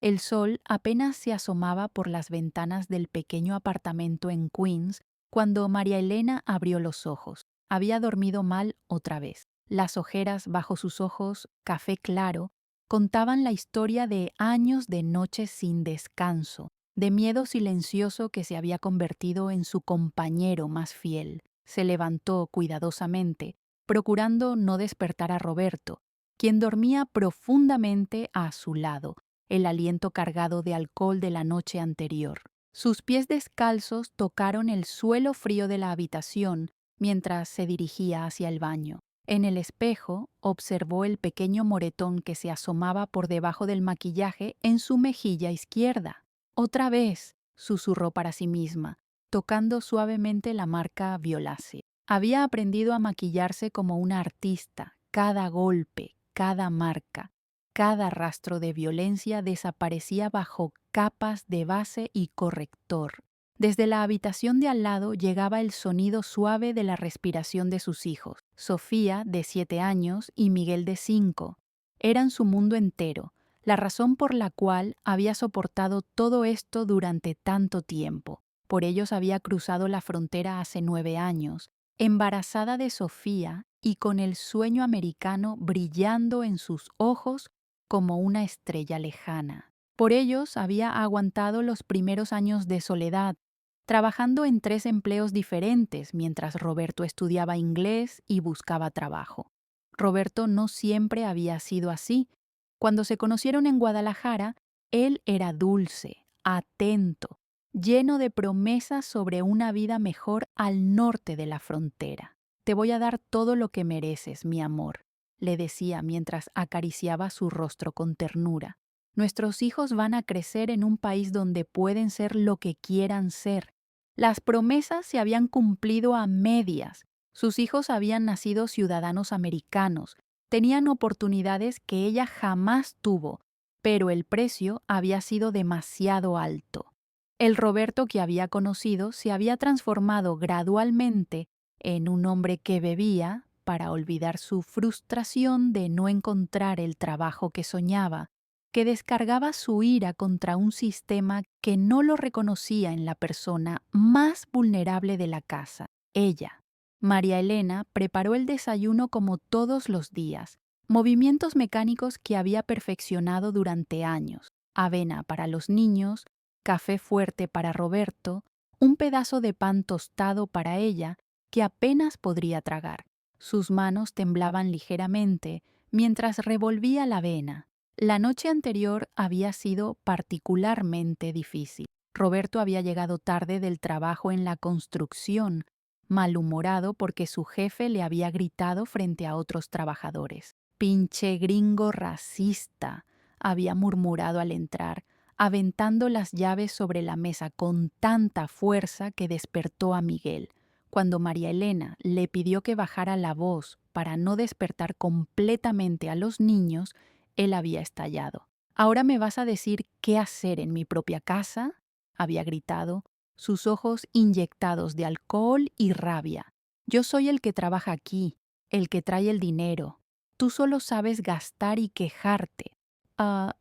El sol apenas se asomaba por las ventanas del pequeño apartamento en Queens cuando María Elena abrió los ojos. Había dormido mal otra vez. Las ojeras bajo sus ojos, café claro, contaban la historia de años de noches sin descanso, de miedo silencioso que se había convertido en su compañero más fiel. Se levantó cuidadosamente, procurando no despertar a Roberto, quien dormía profundamente a su lado, el aliento cargado de alcohol de la noche anterior. Sus pies descalzos tocaron el suelo frío de la habitación mientras se dirigía hacia el baño. En el espejo observó el pequeño moretón que se asomaba por debajo del maquillaje en su mejilla izquierda. «Otra vez», susurró para sí misma, tocando suavemente la marca violácea. Había aprendido a maquillarse como una artista. Cada golpe, cada marca, cada rastro de violencia desaparecía bajo capas de base y corrector. Desde la habitación de al lado llegaba el sonido suave de la respiración de sus hijos. Sofía, de 7 años, y Miguel, de 5. Eran su mundo entero, la razón por la cual había soportado todo esto durante tanto tiempo. Por ellos había cruzado la frontera hace 9 años, embarazada de Sofía y con el sueño americano brillando en sus ojos como una estrella lejana. Por ellos había aguantado los primeros años de soledad, trabajando en 3 empleos diferentes mientras Roberto estudiaba inglés y buscaba trabajo. Roberto no siempre había sido así. Cuando se conocieron en Guadalajara, él era dulce, atento, lleno de promesas sobre una vida mejor al norte de la frontera. «Te voy a dar todo lo que mereces, mi amor», le decía mientras acariciaba su rostro con ternura. «Nuestros hijos van a crecer en un país donde pueden ser lo que quieran ser». Las promesas se habían cumplido a medias. Sus hijos habían nacido ciudadanos americanos, tenían oportunidades que ella jamás tuvo, pero el precio había sido demasiado alto. El Roberto que había conocido se había transformado gradualmente en un hombre que bebía para olvidar su frustración de no encontrar el trabajo que soñaba, que descargaba su ira contra un sistema que no lo reconocía en la persona más vulnerable de la casa, ella. María Elena preparó el desayuno como todos los días, movimientos mecánicos que había perfeccionado durante años, avena para los niños, café fuerte para Roberto, un pedazo de pan tostado para ella que apenas podría tragar. Sus manos temblaban ligeramente mientras revolvía la avena. La noche anterior había sido particularmente difícil. Roberto había llegado tarde del trabajo en la construcción, malhumorado porque su jefe le había gritado frente a otros trabajadores. «Pinche gringo racista», había murmurado al entrar, aventando las llaves sobre la mesa con tanta fuerza que despertó a Miguel. Cuando María Elena le pidió que bajara la voz para no despertar completamente a los niños, él había estallado. «¿Ahora me vas a decir qué hacer en mi propia casa?», había gritado, sus ojos inyectados de alcohol y rabia. «Yo soy el que trabaja aquí, el que trae el dinero. Tú solo sabes gastar y quejarte».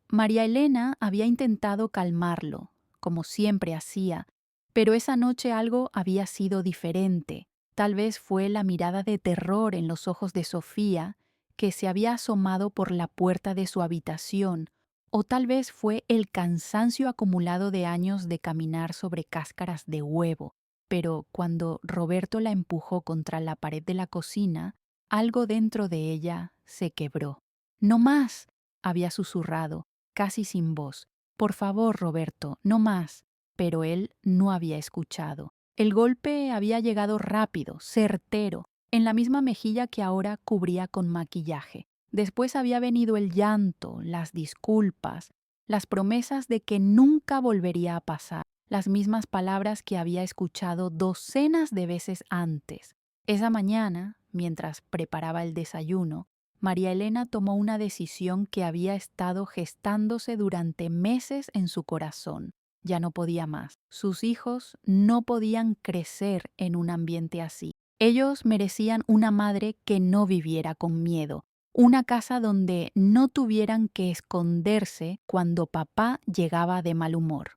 María Elena había intentado calmarlo, como siempre hacía, pero esa noche algo había sido diferente. Tal vez fue la mirada de terror en los ojos de Sofía, que se había asomado por la puerta de su habitación, o tal vez fue el cansancio acumulado de años de caminar sobre cáscaras de huevo. Pero cuando Roberto la empujó contra la pared de la cocina, algo dentro de ella se quebró. «No más», había susurrado, casi sin voz. «Por favor, Roberto, no más». Pero él no había escuchado. El golpe había llegado rápido, certero, en la misma mejilla que ahora cubría con maquillaje. Después había venido el llanto, las disculpas, las promesas de que nunca volvería a pasar, las mismas palabras que había escuchado docenas de veces antes. Esa mañana, mientras preparaba el desayuno, María Elena tomó una decisión que había estado gestándose durante meses en su corazón. Ya no podía más. Sus hijos no podían crecer en un ambiente así. Ellos merecían una madre que no viviera con miedo, una casa donde no tuvieran que esconderse cuando papá llegaba de mal humor.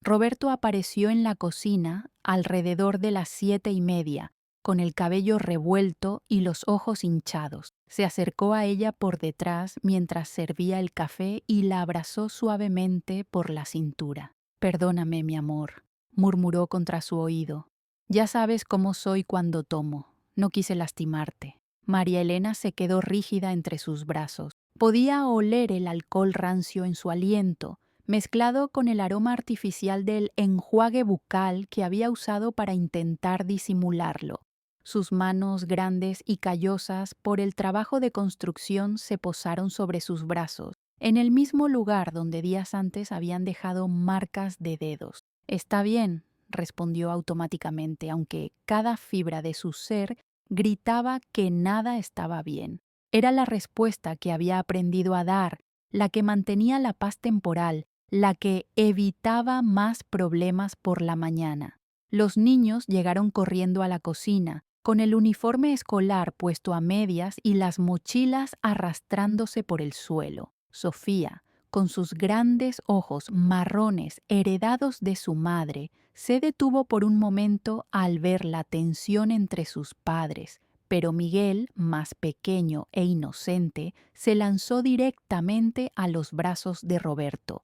Roberto apareció en la cocina alrededor de las 7:30, con el cabello revuelto y los ojos hinchados. Se acercó a ella por detrás mientras servía el café y la abrazó suavemente por la cintura. «Perdóname, mi amor», murmuró contra su oído. «Ya sabes cómo soy cuando tomo. No quise lastimarte». María Elena se quedó rígida entre sus brazos. Podía oler el alcohol rancio en su aliento, mezclado con el aroma artificial del enjuague bucal que había usado para intentar disimularlo. Sus manos grandes y callosas por el trabajo de construcción se posaron sobre sus brazos, en el mismo lugar donde días antes habían dejado marcas de dedos. «Está bien», respondió automáticamente, aunque cada fibra de su ser gritaba que nada estaba bien. Era la respuesta que había aprendido a dar, la que mantenía la paz temporal, la que evitaba más problemas por la mañana. Los niños llegaron corriendo a la cocina, con el uniforme escolar puesto a medias y las mochilas arrastrándose por el suelo. Sofía, con sus grandes ojos marrones heredados de su madre, se detuvo por un momento al ver la tensión entre sus padres, pero Miguel, más pequeño e inocente, se lanzó directamente a los brazos de Roberto.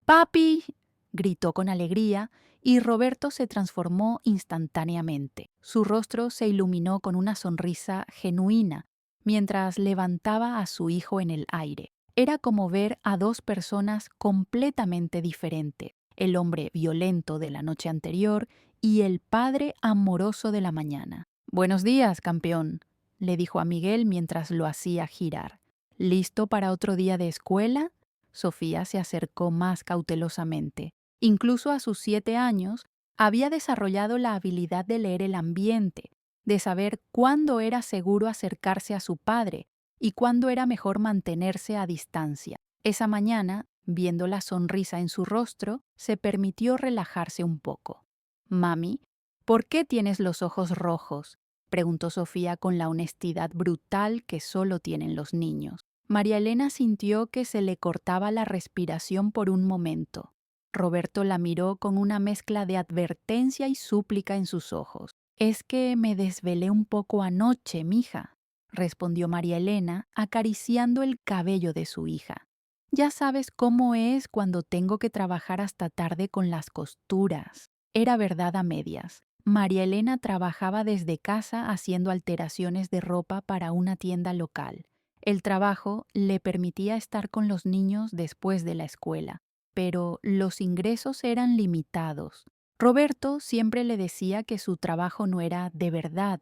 «¡Papi!», gritó con alegría, y Roberto se transformó instantáneamente. Su rostro se iluminó con una sonrisa genuina mientras levantaba a su hijo en el aire. Era como ver a dos personas completamente diferentes, el hombre violento de la noche anterior y el padre amoroso de la mañana. «Buenos días, campeón», le dijo a Miguel mientras lo hacía girar. «¿Listo para otro día de escuela?». Sofía se acercó más cautelosamente. Incluso a sus 7 años, había desarrollado la habilidad de leer el ambiente, de saber cuándo era seguro acercarse a su padre y cuándo era mejor mantenerse a distancia. Esa mañana, viendo la sonrisa en su rostro, se permitió relajarse un poco. «Mami, ¿por qué tienes los ojos rojos?», preguntó Sofía con la honestidad brutal que solo tienen los niños. María Elena sintió que se le cortaba la respiración por un momento. Roberto la miró con una mezcla de advertencia y súplica en sus ojos. «Es que me desvelé un poco anoche, mija», respondió María Elena, acariciando el cabello de su hija. «Ya sabes cómo es cuando tengo que trabajar hasta tarde con las costuras». Era verdad a medias. María Elena trabajaba desde casa haciendo alteraciones de ropa para una tienda local. El trabajo le permitía estar con los niños después de la escuela, pero los ingresos eran limitados. Roberto siempre le decía que su trabajo no era de verdad,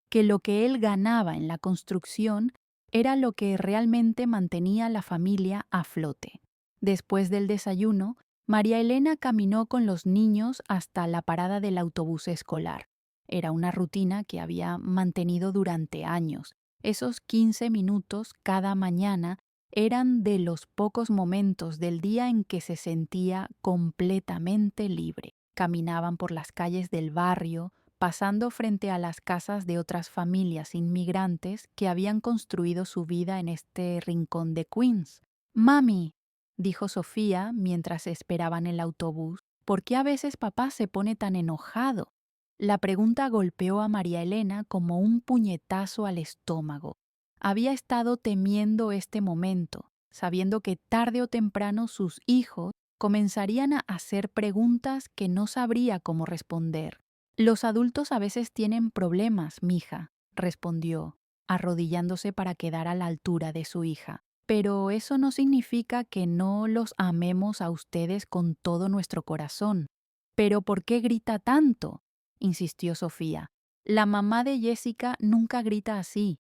que lo que él ganaba en la construcción era lo que realmente mantenía a la familia a flote. Después del desayuno, María Elena caminó con los niños hasta la parada del autobús escolar. Era una rutina que había mantenido durante años. Esos 15 minutos cada mañana eran de los pocos momentos del día en que se sentía completamente libre. Caminaban por las calles del barrio, pasando frente a las casas de otras familias inmigrantes que habían construido su vida en este rincón de Queens. «Mami», dijo Sofía mientras esperaban el autobús, «¿por qué a veces papá se pone tan enojado?». La pregunta golpeó a María Elena como un puñetazo al estómago. Había estado temiendo este momento, sabiendo que tarde o temprano sus hijos comenzarían a hacer preguntas que no sabría cómo responder. «Los adultos a veces tienen problemas, mija», respondió, arrodillándose para quedar a la altura de su hija. «Pero eso no significa que no los amemos a ustedes con todo nuestro corazón». «¿Pero por qué grita tanto?», insistió Sofía. «La mamá de Jessica nunca grita así».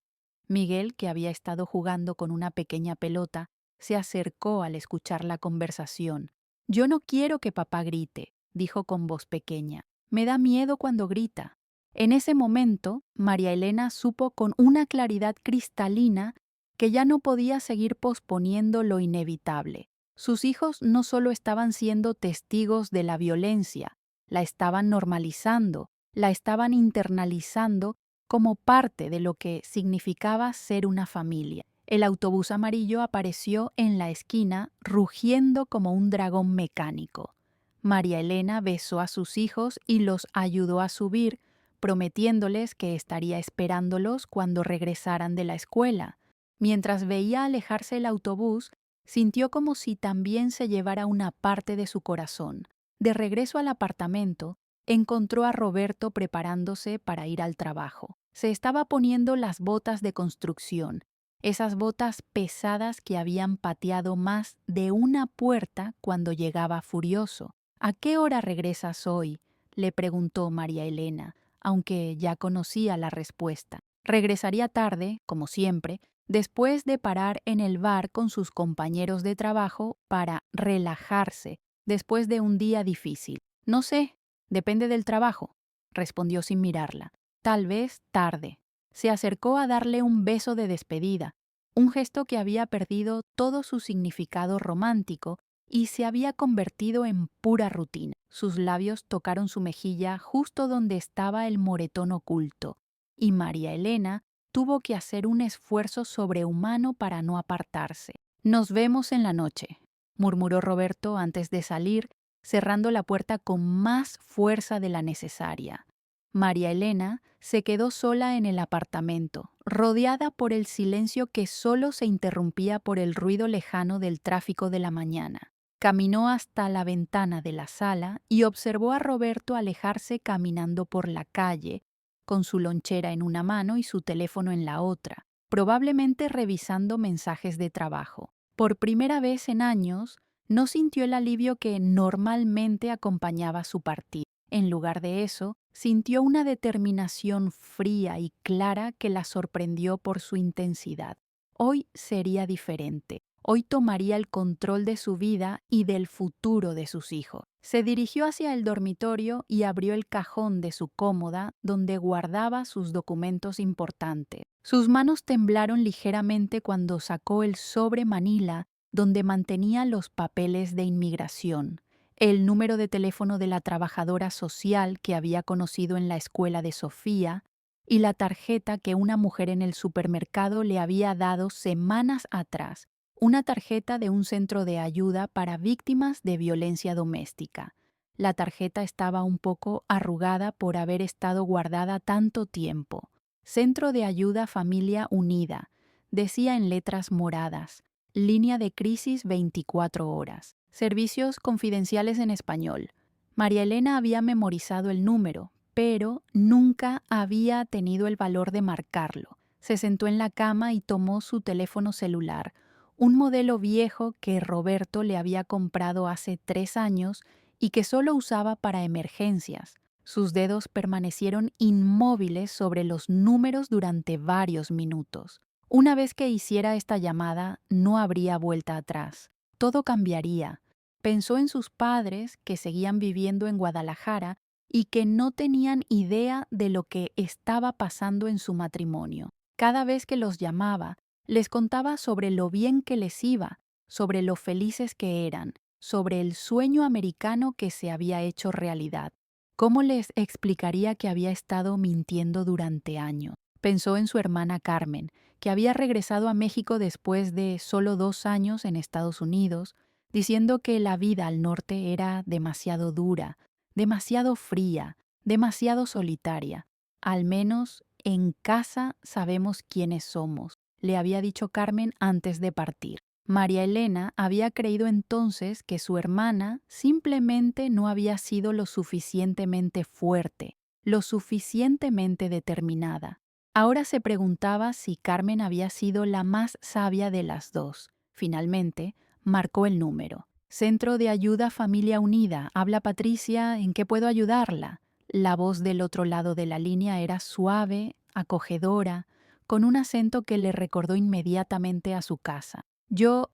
Miguel, que había estado jugando con una pequeña pelota, se acercó al escuchar la conversación. «Yo no quiero que papá grite», dijo con voz pequeña. «Me da miedo cuando grita». En ese momento, María Elena supo con una claridad cristalina que ya no podía seguir posponiendo lo inevitable. Sus hijos no solo estaban siendo testigos de la violencia, la estaban normalizando, la estaban internalizando como parte de lo que significaba ser una familia. El autobús amarillo apareció en la esquina, rugiendo como un dragón mecánico. María Elena besó a sus hijos y los ayudó a subir, prometiéndoles que estaría esperándolos cuando regresaran de la escuela. Mientras veía alejarse el autobús, sintió como si también se llevara una parte de su corazón. De regreso al apartamento, encontró a Roberto preparándose para ir al trabajo. Se estaba poniendo las botas de construcción, esas botas pesadas que habían pateado más de una puerta cuando llegaba furioso. ¿A qué hora regresas hoy?, le preguntó María Elena, aunque ya conocía la respuesta. Regresaría tarde, como siempre, después de parar en el bar con sus compañeros de trabajo para relajarse después de un día difícil. No sé, depende del trabajo, respondió sin mirarla. Tal vez tarde. Se acercó a darle un beso de despedida, un gesto que había perdido todo su significado romántico y se había convertido en pura rutina. Sus labios tocaron su mejilla justo donde estaba el moretón oculto, y María Elena tuvo que hacer un esfuerzo sobrehumano para no apartarse. Nos vemos en la noche, murmuró Roberto antes de salir, cerrando la puerta con más fuerza de la necesaria. María Elena se quedó sola en el apartamento, rodeada por el silencio que solo se interrumpía por el ruido lejano del tráfico de la mañana. Caminó hasta la ventana de la sala y observó a Roberto alejarse caminando por la calle, con su lonchera en una mano y su teléfono en la otra, probablemente revisando mensajes de trabajo. Por primera vez en años, no sintió el alivio que normalmente acompañaba su partida. En lugar de eso, sintió una determinación fría y clara que la sorprendió por su intensidad. Hoy sería diferente. Hoy tomaría el control de su vida y del futuro de sus hijos. Se dirigió hacia el dormitorio y abrió el cajón de su cómoda donde guardaba sus documentos importantes. Sus manos temblaron ligeramente cuando sacó el sobre manila donde mantenía los papeles de inmigración, el número de teléfono de la trabajadora social que había conocido en la escuela de Sofía y la tarjeta que una mujer en el supermercado le había dado semanas atrás, una tarjeta de un centro de ayuda para víctimas de violencia doméstica. La tarjeta estaba un poco arrugada por haber estado guardada tanto tiempo. Centro de Ayuda Familia Unida, decía en letras moradas, línea de crisis 24 horas. Servicios confidenciales en español. María Elena había memorizado el número, pero nunca había tenido el valor de marcarlo. Se sentó en la cama y tomó su teléfono celular, un modelo viejo que Roberto le había comprado hace 3 años y que solo usaba para emergencias. Sus dedos permanecieron inmóviles sobre los números durante varios minutos. Una vez que hiciera esta llamada, no habría vuelta atrás. Todo cambiaría. Pensó en sus padres que seguían viviendo en Guadalajara y que no tenían idea de lo que estaba pasando en su matrimonio. Cada vez que los llamaba, les contaba sobre lo bien que les iba, sobre lo felices que eran, sobre el sueño americano que se había hecho realidad. ¿Cómo les explicaría que había estado mintiendo durante años? Pensó en su hermana Carmen, que había regresado a México después de solo 2 años en Estados Unidos, diciendo que la vida al norte era demasiado dura, demasiado fría, demasiado solitaria. Al menos en casa sabemos quiénes somos, le había dicho Carmen antes de partir. María Elena había creído entonces que su hermana simplemente no había sido lo suficientemente fuerte, lo suficientemente determinada. Ahora se preguntaba si Carmen había sido la más sabia de las dos. Finalmente, marcó el número. Centro de Ayuda Familia Unida. Habla Patricia, ¿en qué puedo ayudarla? La voz del otro lado de la línea era suave, acogedora, con un acento que le recordó inmediatamente a su casa. Yo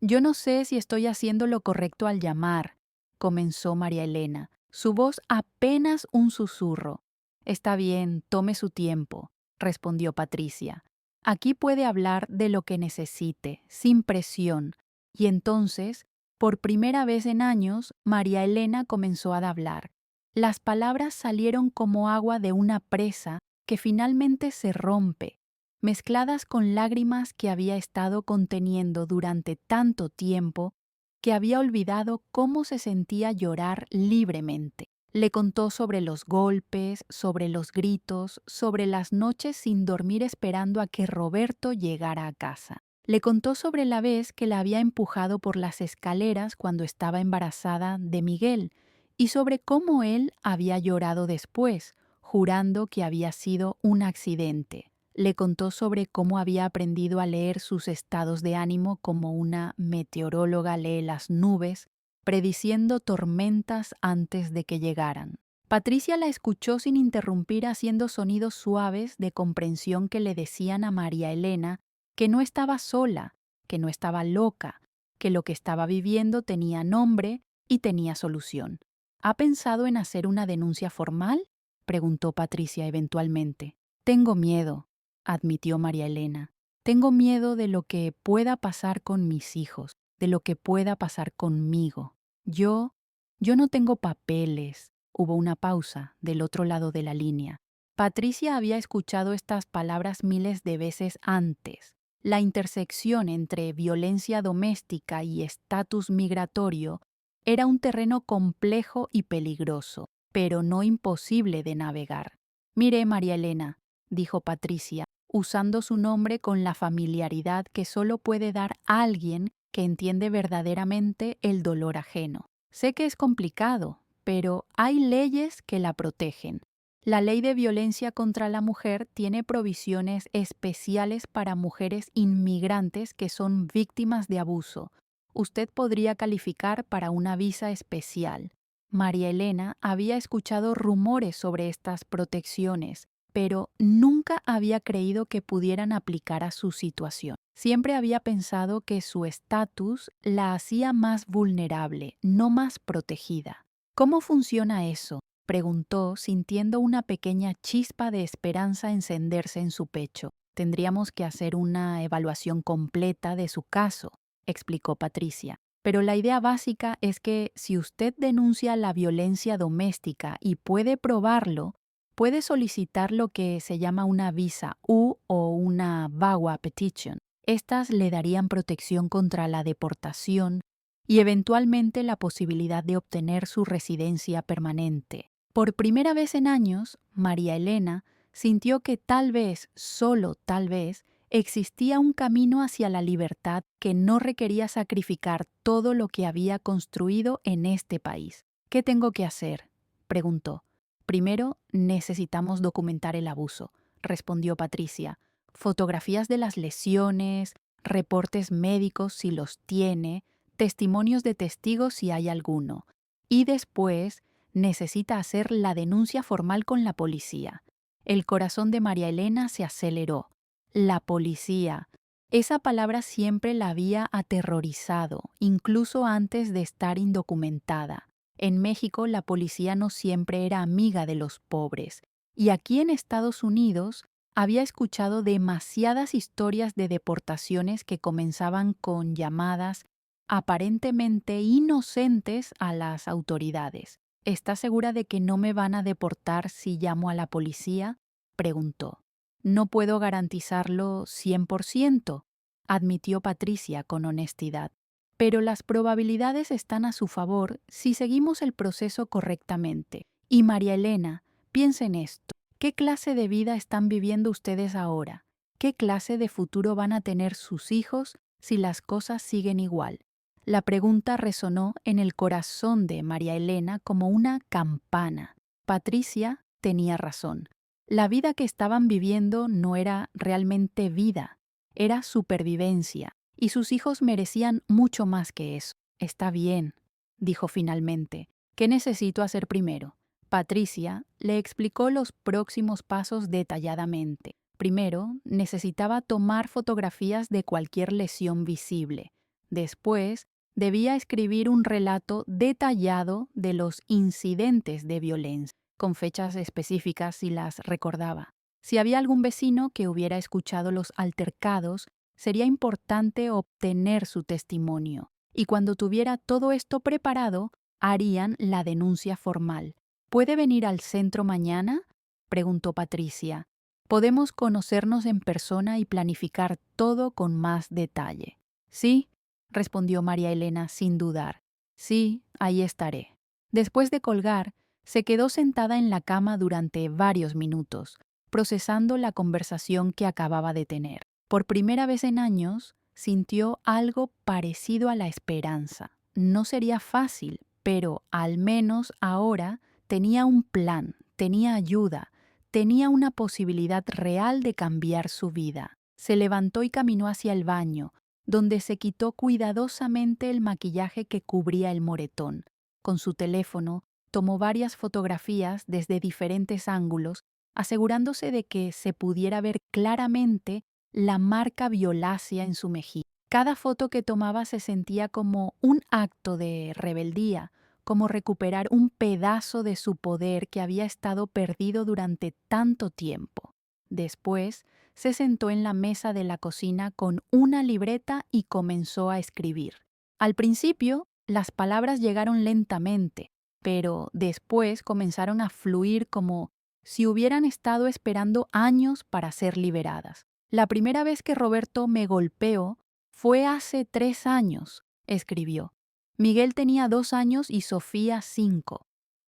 no sé si estoy haciendo lo correcto al llamar, comenzó María Elena, su voz apenas un susurro. Está bien, tome su tiempo, respondió Patricia. Aquí puede hablar de lo que necesite, sin presión. Y entonces, por primera vez en años, María Elena comenzó a hablar. Las palabras salieron como agua de una presa que finalmente se rompe, mezcladas con lágrimas que había estado conteniendo durante tanto tiempo que había olvidado cómo se sentía llorar libremente. Le contó sobre los golpes, sobre los gritos, sobre las noches sin dormir esperando a que Roberto llegara a casa. Le contó sobre la vez que la había empujado por las escaleras cuando estaba embarazada de Miguel y sobre cómo él había llorado después, jurando que había sido un accidente. Le contó sobre cómo había aprendido a leer sus estados de ánimo como una meteoróloga lee las nubes, prediciendo tormentas antes de que llegaran. Patricia la escuchó sin interrumpir haciendo sonidos suaves de comprensión que le decían a María Elena que no estaba sola, que no estaba loca, que lo que estaba viviendo tenía nombre y tenía solución. ¿Ha pensado en hacer una denuncia formal?, preguntó Patricia eventualmente. Tengo miedo, admitió María Elena. Tengo miedo de lo que pueda pasar con mis hijos, de lo que pueda pasar conmigo. Yo no tengo papeles. Hubo una pausa del otro lado de la línea. Patricia había escuchado estas palabras miles de veces antes. La intersección entre violencia doméstica y estatus migratorio era un terreno complejo y peligroso, pero no imposible de navegar. Mire, María Elena, dijo Patricia, usando su nombre con la familiaridad que solo puede dar alguien que entiende verdaderamente el dolor ajeno. Sé que es complicado, pero hay leyes que la protegen. La ley de violencia contra la mujer tiene provisiones especiales para mujeres inmigrantes que son víctimas de abuso. Usted podría calificar para una visa especial. María Elena había escuchado rumores sobre estas protecciones, pero nunca había creído que pudieran aplicar a su situación. Siempre había pensado que su estatus la hacía más vulnerable, no más protegida. ¿Cómo funciona eso?, preguntó, sintiendo una pequeña chispa de esperanza encenderse en su pecho. Tendríamos que hacer una evaluación completa de su caso, explicó Patricia. Pero la idea básica es que si usted denuncia la violencia doméstica y puede probarlo, puede solicitar lo que se llama una visa U o una VAWA petition. Estas le darían protección contra la deportación y eventualmente la posibilidad de obtener su residencia permanente. Por primera vez en años, María Elena sintió que tal vez, solo tal vez, existía un camino hacia la libertad que no requería sacrificar todo lo que había construido en este país. ¿Qué tengo que hacer?, preguntó. Primero, necesitamos documentar el abuso, respondió Patricia. Fotografías de las lesiones, reportes médicos si los tiene, testimonios de testigos si hay alguno. Y después, necesita hacer la denuncia formal con la policía. El corazón de María Elena se aceleró. La policía. Esa palabra siempre la había aterrorizado, incluso antes de estar indocumentada. En México la policía no siempre era amiga de los pobres, y aquí en Estados Unidos había escuchado demasiadas historias de deportaciones que comenzaban con llamadas aparentemente inocentes a las autoridades. ¿Está segura de que no me van a deportar si llamo a la policía?, preguntó. No puedo garantizarlo 100%, admitió Patricia con honestidad. Pero las probabilidades están a su favor si seguimos el proceso correctamente. Y María Elena, piensa en esto. ¿Qué clase de vida están viviendo ustedes ahora? ¿Qué clase de futuro van a tener sus hijos si las cosas siguen igual? La pregunta resonó en el corazón de María Elena como una campana. Patricia tenía razón. La vida que estaban viviendo no era realmente vida, era supervivencia, y sus hijos merecían mucho más que eso. Está bien, dijo finalmente. ¿Qué necesito hacer primero? Patricia le explicó los próximos pasos detalladamente. Primero, necesitaba tomar fotografías de cualquier lesión visible. Después, debía escribir un relato detallado de los incidentes de violencia, con fechas específicas si las recordaba. Si había algún vecino que hubiera escuchado los altercados, sería importante obtener su testimonio. Y cuando tuviera todo esto preparado, harían la denuncia formal. ¿Puede venir al centro mañana?, preguntó Patricia. Podemos conocernos en persona y planificar todo con más detalle. Sí, respondió María Elena sin dudar. Sí, ahí estaré. Después de colgar, se quedó sentada en la cama durante varios minutos, procesando la conversación que acababa de tener. Por primera vez en años, sintió algo parecido a la esperanza. No sería fácil, pero al menos ahora tenía un plan, tenía ayuda, tenía una posibilidad real de cambiar su vida. Se levantó y caminó hacia el baño, donde se quitó cuidadosamente el maquillaje que cubría el moretón. Con su teléfono, tomó varias fotografías desde diferentes ángulos, asegurándose de que se pudiera ver claramente la marca violácea en su mejilla. Cada foto que tomaba se sentía como un acto de rebeldía, como recuperar un pedazo de su poder que había estado perdido durante tanto tiempo. Después, se sentó en la mesa de la cocina con una libreta y comenzó a escribir. Al principio, las palabras llegaron lentamente, pero después comenzaron a fluir como si hubieran estado esperando años para ser liberadas. La primera vez que Roberto me golpeó fue hace 3 años, escribió. Miguel tenía 2 años y Sofía 5.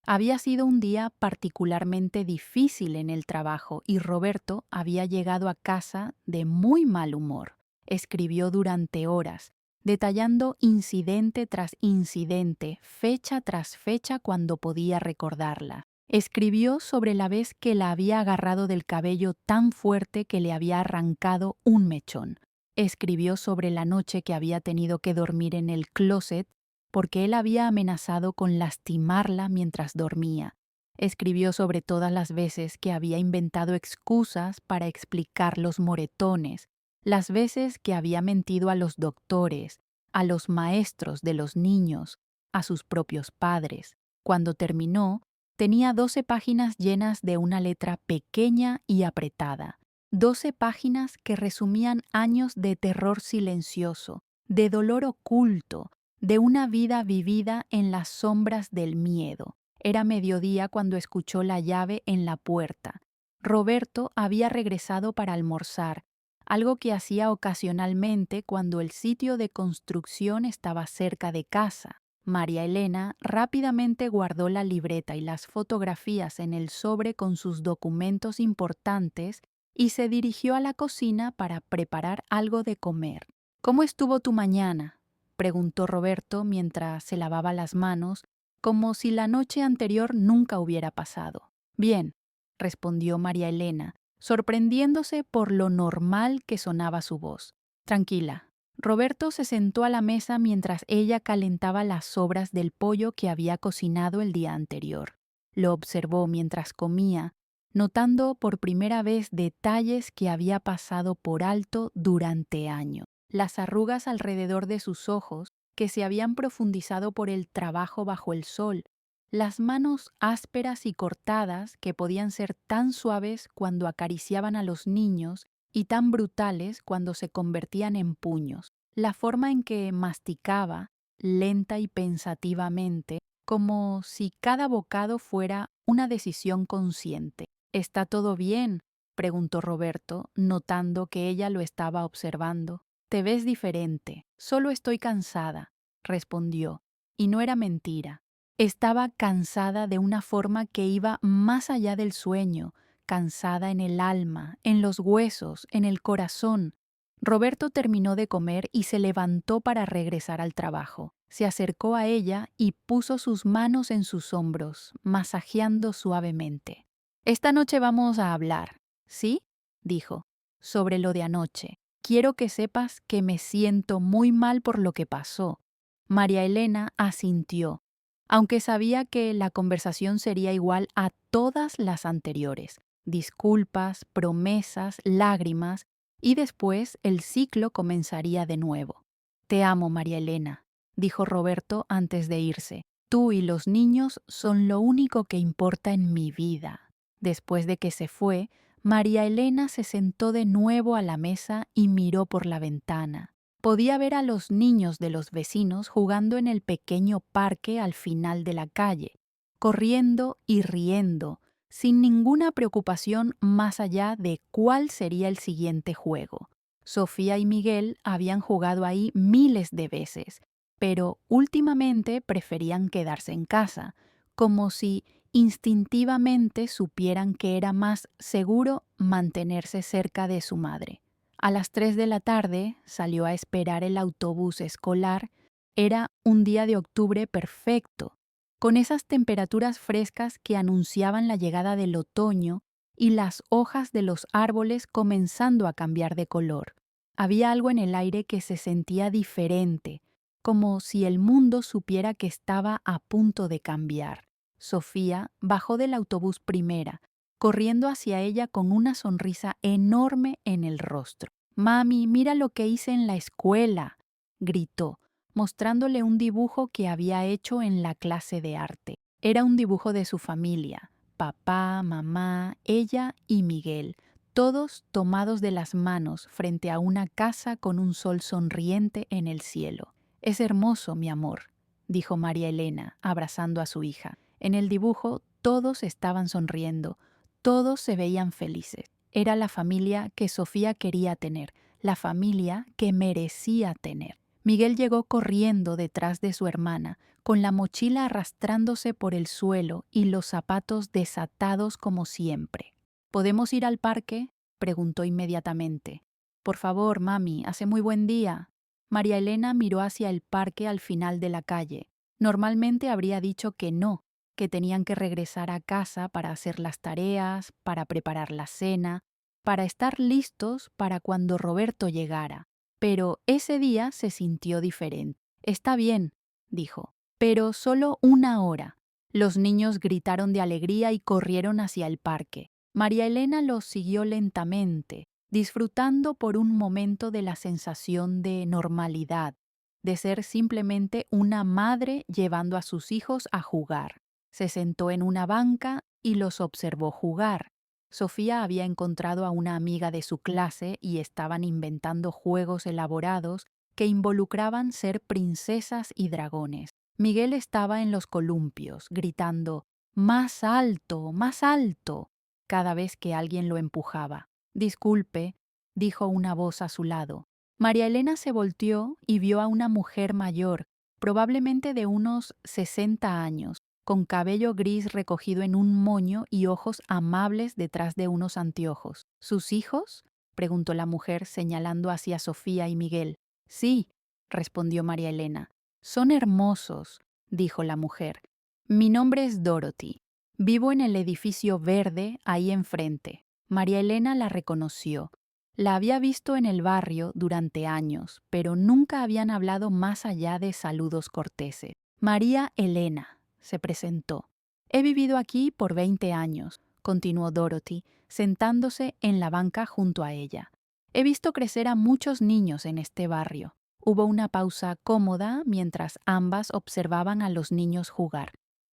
Había sido un día particularmente difícil en el trabajo y Roberto había llegado a casa de muy mal humor. Escribió durante horas, detallando incidente tras incidente, fecha tras fecha cuando podía recordarla. Escribió sobre la vez que la había agarrado del cabello tan fuerte que le había arrancado un mechón. Escribió sobre la noche que había tenido que dormir en el closet porque él había amenazado con lastimarla mientras dormía. Escribió sobre todas las veces que había inventado excusas para explicar los moretones, las veces que había mentido a los doctores, a los maestros de los niños, a sus propios padres. Cuando terminó, tenía 12 páginas llenas de una letra pequeña y apretada. 12 páginas que resumían años de terror silencioso, de dolor oculto, de una vida vivida en las sombras del miedo. Era mediodía cuando escuchó la llave en la puerta. Roberto había regresado para almorzar, algo que hacía ocasionalmente cuando el sitio de construcción estaba cerca de casa. María Elena rápidamente guardó la libreta y las fotografías en el sobre con sus documentos importantes y se dirigió a la cocina para preparar algo de comer. ¿Cómo estuvo tu mañana?, preguntó Roberto mientras se lavaba las manos, como si la noche anterior nunca hubiera pasado. Bien, respondió María Elena, sorprendiéndose por lo normal que sonaba su voz. Tranquila. Roberto se sentó a la mesa mientras ella calentaba las sobras del pollo que había cocinado el día anterior. Lo observó mientras comía, notando por primera vez detalles que había pasado por alto durante años. Las arrugas alrededor de sus ojos, que se habían profundizado por el trabajo bajo el sol, las manos ásperas y cortadas que podían ser tan suaves cuando acariciaban a los niños y tan brutales cuando se convertían en puños, la forma en que masticaba, lenta y pensativamente, como si cada bocado fuera una decisión consciente. ¿Está todo bien?, preguntó Roberto, notando que ella lo estaba observando. Te ves diferente. Solo estoy cansada, respondió, y no era mentira. Estaba cansada de una forma que iba más allá del sueño, cansada en el alma, en los huesos, en el corazón. Roberto terminó de comer y se levantó para regresar al trabajo. Se acercó a ella y puso sus manos en sus hombros, masajeando suavemente. Esta noche vamos a hablar, ¿sí?, dijo, sobre lo de anoche. Quiero que sepas que me siento muy mal por lo que pasó. María Elena asintió, aunque sabía que la conversación sería igual a todas las anteriores. Disculpas, promesas, lágrimas, y después el ciclo comenzaría de nuevo. Te amo, María Elena, dijo Roberto antes de irse. Tú y los niños son lo único que importa en mi vida. Después de que se fue, María Elena se sentó de nuevo a la mesa y miró por la ventana. Podía ver a los niños de los vecinos jugando en el pequeño parque al final de la calle, corriendo y riendo, sin ninguna preocupación más allá de cuál sería el siguiente juego. Sofía y Miguel habían jugado ahí miles de veces, pero últimamente preferían quedarse en casa, como si instintivamente supieran que era más seguro mantenerse cerca de su madre. A las 3 de la tarde salió a esperar el autobús escolar. Era un día de octubre perfecto, con esas temperaturas frescas que anunciaban la llegada del otoño y las hojas de los árboles comenzando a cambiar de color. Había algo en el aire que se sentía diferente, como si el mundo supiera que estaba a punto de cambiar. Sofía bajó del autobús primera, corriendo hacia ella con una sonrisa enorme en el rostro. «Mami, mira lo que hice en la escuela», gritó, mostrándole un dibujo que había hecho en la clase de arte. Era un dibujo de su familia, papá, mamá, ella y Miguel, todos tomados de las manos frente a una casa con un sol sonriente en el cielo. «Es hermoso, mi amor», dijo María Elena, abrazando a su hija. En el dibujo todos estaban sonriendo, todos se veían felices. Era la familia que Sofía quería tener, la familia que merecía tener. Miguel llegó corriendo detrás de su hermana, con la mochila arrastrándose por el suelo y los zapatos desatados como siempre. «¿Podemos ir al parque?», preguntó inmediatamente. «Por favor, mami, hace muy buen día». María Elena miró hacia el parque al final de la calle. Normalmente habría dicho que no, que tenían que regresar a casa para hacer las tareas, para preparar la cena, para estar listos para cuando Roberto llegara. Pero ese día se sintió diferente. «Está bien», dijo, «pero solo 1 hora». Los niños gritaron de alegría y corrieron hacia el parque. María Elena los siguió lentamente, disfrutando por un momento de la sensación de normalidad, de ser simplemente una madre llevando a sus hijos a jugar. Se sentó en una banca y los observó jugar. Sofía había encontrado a una amiga de su clase y estaban inventando juegos elaborados que involucraban ser princesas y dragones. Miguel estaba en los columpios, gritando «¡Más alto! ¡Más alto!» cada vez que alguien lo empujaba. «Disculpe», dijo una voz a su lado. María Elena se volteó y vio a una mujer mayor, probablemente de unos 60 años, con cabello gris recogido en un moño y ojos amables detrás de unos anteojos. «¿Sus hijos?», preguntó la mujer señalando hacia Sofía y Miguel. «Sí», respondió María Elena. «Son hermosos», dijo la mujer. «Mi nombre es Dorothy. Vivo en el edificio verde ahí enfrente». María Elena la reconoció. La había visto en el barrio durante años, pero nunca habían hablado más allá de saludos corteses. «María Elena», se presentó. «He vivido aquí por 20 años», continuó Dorothy, sentándose en la banca junto a ella. «He visto crecer a muchos niños en este barrio». Hubo una pausa cómoda mientras ambas observaban a los niños jugar.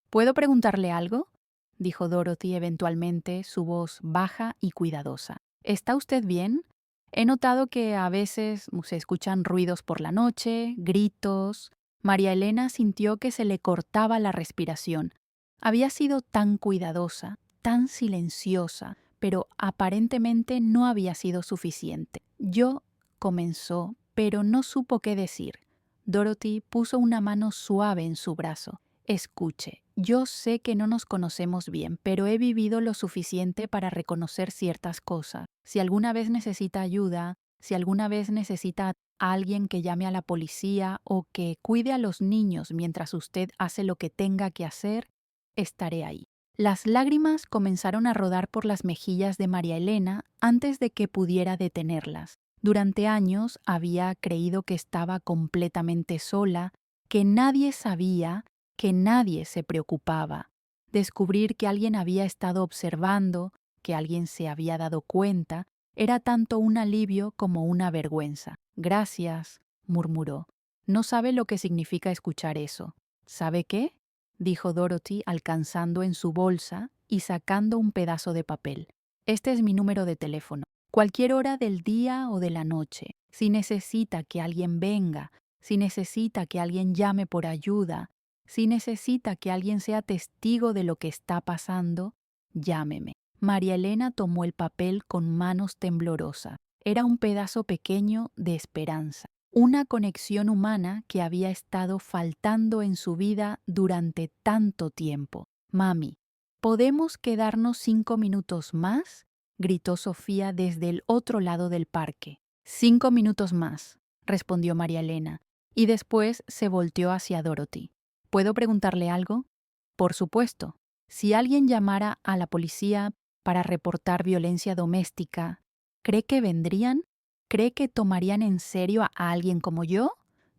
«¿Puedo preguntarle algo?», dijo Dorothy eventualmente, su voz baja y cuidadosa. «¿Está usted bien? He notado que a veces se escuchan ruidos por la noche, gritos». María Elena sintió que se le cortaba la respiración. Había sido tan cuidadosa, tan silenciosa, pero aparentemente no había sido suficiente. «Yo», comenzó, pero no supo qué decir. Dorothy puso una mano suave en su brazo. «Escuche, yo sé que no nos conocemos bien, pero he vivido lo suficiente para reconocer ciertas cosas. Si alguna vez necesita ayuda, si alguna vez necesita a alguien que llame a la policía o que cuide a los niños mientras usted hace lo que tenga que hacer, estaré ahí». Las lágrimas comenzaron a rodar por las mejillas de María Elena antes de que pudiera detenerlas. Durante años había creído que estaba completamente sola, que nadie sabía, que nadie se preocupaba. Descubrir que alguien había estado observando, que alguien se había dado cuenta, era tanto un alivio como una vergüenza. «Gracias», murmuró. No sabe lo que significa escuchar eso. «¿Sabe qué?», dijo Dorothy alcanzando en su bolsa y sacando un pedazo de papel. «Este es mi número de teléfono. Cualquier hora del día o de la noche, si necesita que alguien venga, si necesita que alguien llame por ayuda, si necesita que alguien sea testigo de lo que está pasando, Llámeme. María Elena tomó el papel con manos temblorosas. Era un pedazo pequeño de esperanza, una conexión humana que había estado faltando en su vida durante tanto tiempo. Mami, ¿podemos quedarnos 5 minutos más? Gritó Sofía desde el otro lado del parque. 5 minutos más, respondió María Elena, y después se volteó hacia Dorothy. ¿Puedo preguntarle algo? Por supuesto. Si alguien llamara a la policía para reportar violencia doméstica, ¿cree que vendrían? ¿Cree que tomarían en serio a alguien como yo?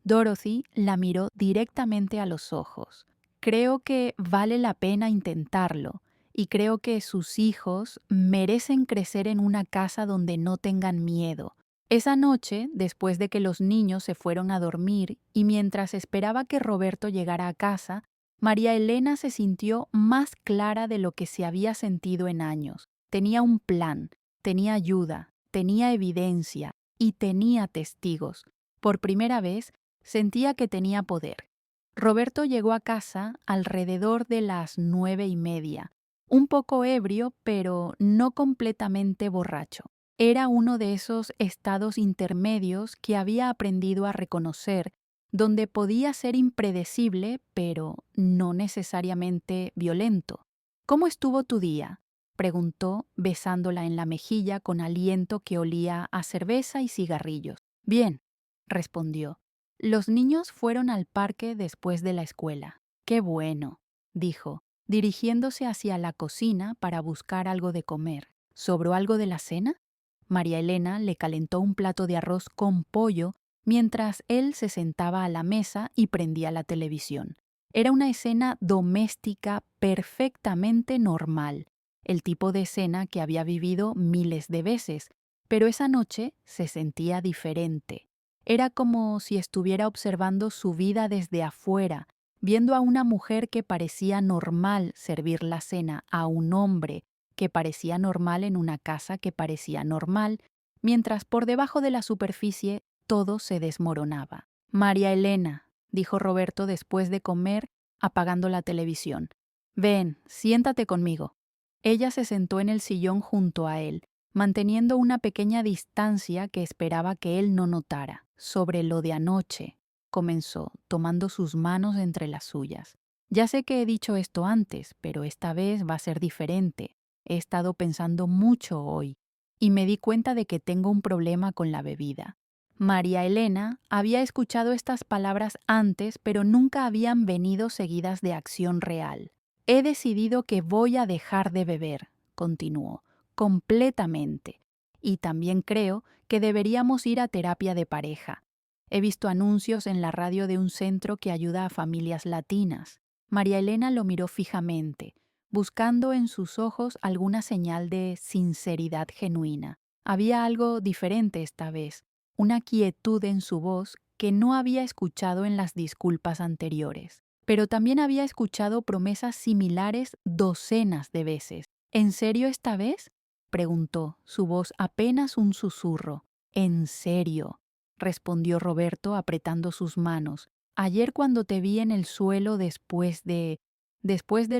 Dorothy la miró directamente a los ojos. Creo que vale la pena intentarlo, y creo que sus hijos merecen crecer en una casa donde no tengan miedo. Esa noche, después de que los niños se fueron a dormir y mientras esperaba que Roberto llegara a casa, María Elena se sintió más clara de lo que se había sentido en años. Tenía un plan, tenía ayuda, tenía evidencia y tenía testigos. Por primera vez, sentía que tenía poder. Roberto llegó a casa alrededor de las 9:30, un poco ebrio, pero no completamente borracho. Era uno de esos estados intermedios que había aprendido a reconocer, donde podía ser impredecible, pero no necesariamente violento. ¿Cómo estuvo tu día?, preguntó, besándola en la mejilla con aliento que olía a cerveza y cigarrillos. Bien, respondió. Los niños fueron al parque después de la escuela. Qué bueno, dijo, dirigiéndose hacia la cocina para buscar algo de comer. ¿Sobró algo de la cena? María Elena le calentó un plato de arroz con pollo mientras él se sentaba a la mesa y prendía la televisión. Era una escena doméstica perfectamente normal, el tipo de escena que había vivido miles de veces, pero esa noche se sentía diferente. Era como si estuviera observando su vida desde afuera, viendo a una mujer que parecía normal servir la cena a un hombre que parecía normal en una casa que parecía normal, mientras por debajo de la superficie todo se desmoronaba. María Elena, dijo Roberto después de comer, apagando la televisión. Ven, siéntate conmigo. Ella se sentó en el sillón junto a él, manteniendo una pequeña distancia que esperaba que él no notara. Sobre lo de anoche, comenzó, tomando sus manos entre las suyas. Ya sé que he dicho esto antes, pero esta vez va a ser diferente. He estado pensando mucho hoy y me di cuenta de que tengo un problema con la bebida. María Elena había escuchado estas palabras antes, pero nunca habían venido seguidas de acción real. He decidido que voy a dejar de beber, continuó, completamente. Y también creo que deberíamos ir a terapia de pareja. He visto anuncios en la radio de un centro que ayuda a familias latinas. María Elena lo miró fijamente, buscando en sus ojos alguna señal de sinceridad genuina. Había algo diferente esta vez, una quietud en su voz que no había escuchado en las disculpas anteriores. Pero también había escuchado promesas similares docenas de veces. ¿En serio esta vez?, preguntó, su voz apenas un susurro. «¿En serio?», respondió Roberto apretando sus manos. «Ayer cuando te vi en el suelo después de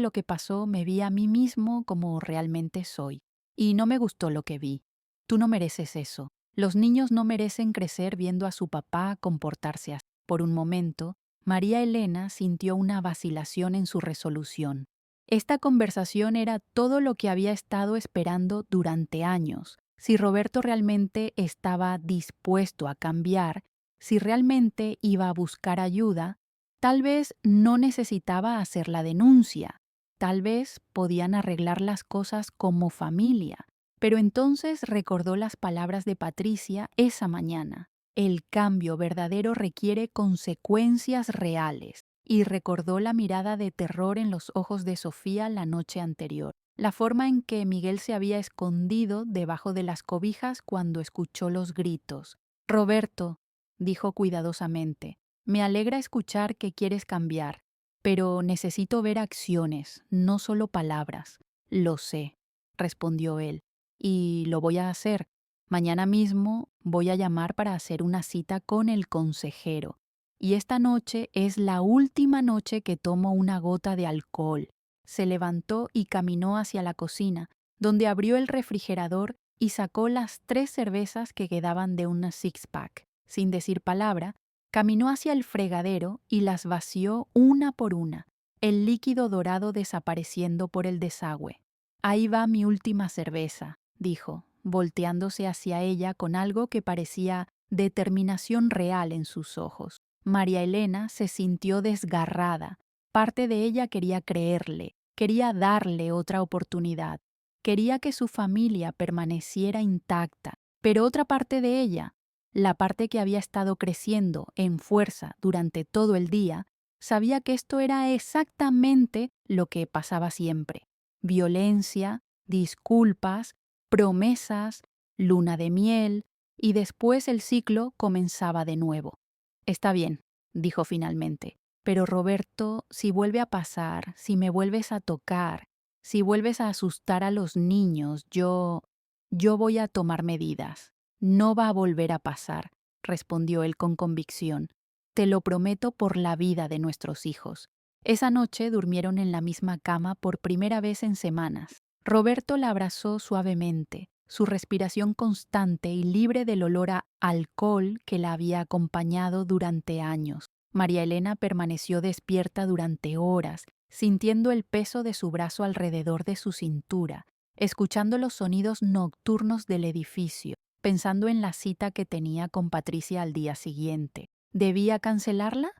lo que pasó, me vi a mí mismo como realmente soy. Y no me gustó lo que vi. Tú no mereces eso. Los niños no merecen crecer viendo a su papá comportarse así». Por un momento, María Elena sintió una vacilación en su resolución. Esta conversación era todo lo que había estado esperando durante años. Si Roberto realmente estaba dispuesto a cambiar, si realmente iba a buscar ayuda, tal vez no necesitaba hacer la denuncia. Tal vez podían arreglar las cosas como familia. Pero entonces recordó las palabras de Patricia esa mañana. El cambio verdadero requiere consecuencias reales. Y recordó la mirada de terror en los ojos de Sofía la noche anterior, la forma en que Miguel se había escondido debajo de las cobijas cuando escuchó los gritos. «Roberto», dijo cuidadosamente, «me alegra escuchar que quieres cambiar, pero necesito ver acciones, no solo palabras». «Lo sé», respondió él, «y lo voy a hacer. Mañana mismo voy a llamar para hacer una cita con el consejero. Y esta noche es la última noche que tomo una gota de alcohol. Se levantó y caminó hacia la cocina, donde abrió el refrigerador y sacó las 3 cervezas que quedaban de una six-pack. Sin decir palabra, caminó hacia el fregadero y las vació una por una, el líquido dorado desapareciendo por el desagüe. «Ahí va mi última cerveza», dijo, volteándose hacia ella con algo que parecía determinación real en sus ojos. María Elena se sintió desgarrada. Parte de ella quería creerle, quería darle otra oportunidad, quería que su familia permaneciera intacta, pero otra parte de ella, la parte que había estado creciendo en fuerza durante todo el día, sabía que esto era exactamente lo que pasaba siempre. Violencia, disculpas, promesas, luna de miel, y después el ciclo comenzaba de nuevo. «Está bien», dijo finalmente, «pero Roberto, si vuelve a pasar, si me vuelves a tocar, si vuelves a asustar a los niños, yo voy a tomar medidas». «No va a volver a pasar», respondió él con convicción. «Te lo prometo por la vida de nuestros hijos». Esa noche durmieron en la misma cama por primera vez en semanas. Roberto la abrazó suavemente, su respiración constante y libre del olor a alcohol que la había acompañado durante años. María Elena permaneció despierta durante horas, sintiendo el peso de su brazo alrededor de su cintura, escuchando los sonidos nocturnos del edificio, pensando en la cita que tenía con Patricia al día siguiente. ¿Debía cancelarla?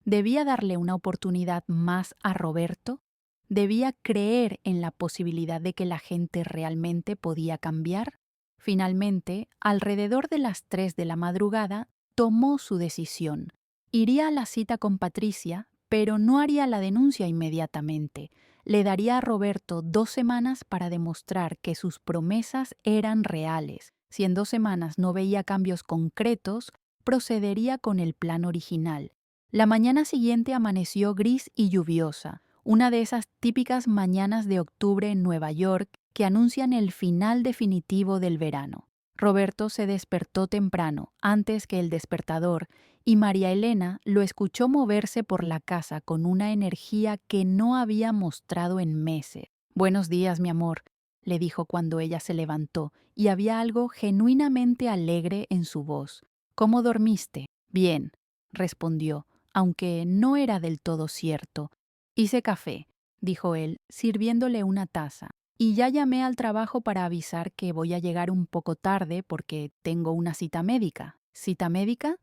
¿Debía darle una oportunidad más a Roberto? ¿Debía creer en la posibilidad de que la gente realmente podía cambiar? Finalmente, alrededor de las 3 de la madrugada, tomó su decisión. Iría a la cita con Patricia, pero no haría la denuncia inmediatamente. Le daría a Roberto 2 semanas para demostrar que sus promesas eran reales. Si en 2 semanas no veía cambios concretos, procedería con el plan original. La mañana siguiente amaneció gris y lluviosa, una de esas típicas mañanas de octubre en Nueva York que anuncian el final definitivo del verano. Roberto se despertó temprano, antes que el despertador, y María Elena lo escuchó moverse por la casa con una energía que no había mostrado en meses. «Buenos días, mi amor», le dijo cuando ella se levantó, y había algo genuinamente alegre en su voz. «¿Cómo dormiste?» «Bien», respondió, aunque no era del todo cierto. «Hice café», dijo él, sirviéndole una taza, «y ya llamé al trabajo para avisar que voy a llegar un poco tarde porque tengo una cita médica». «¿Cita médica?»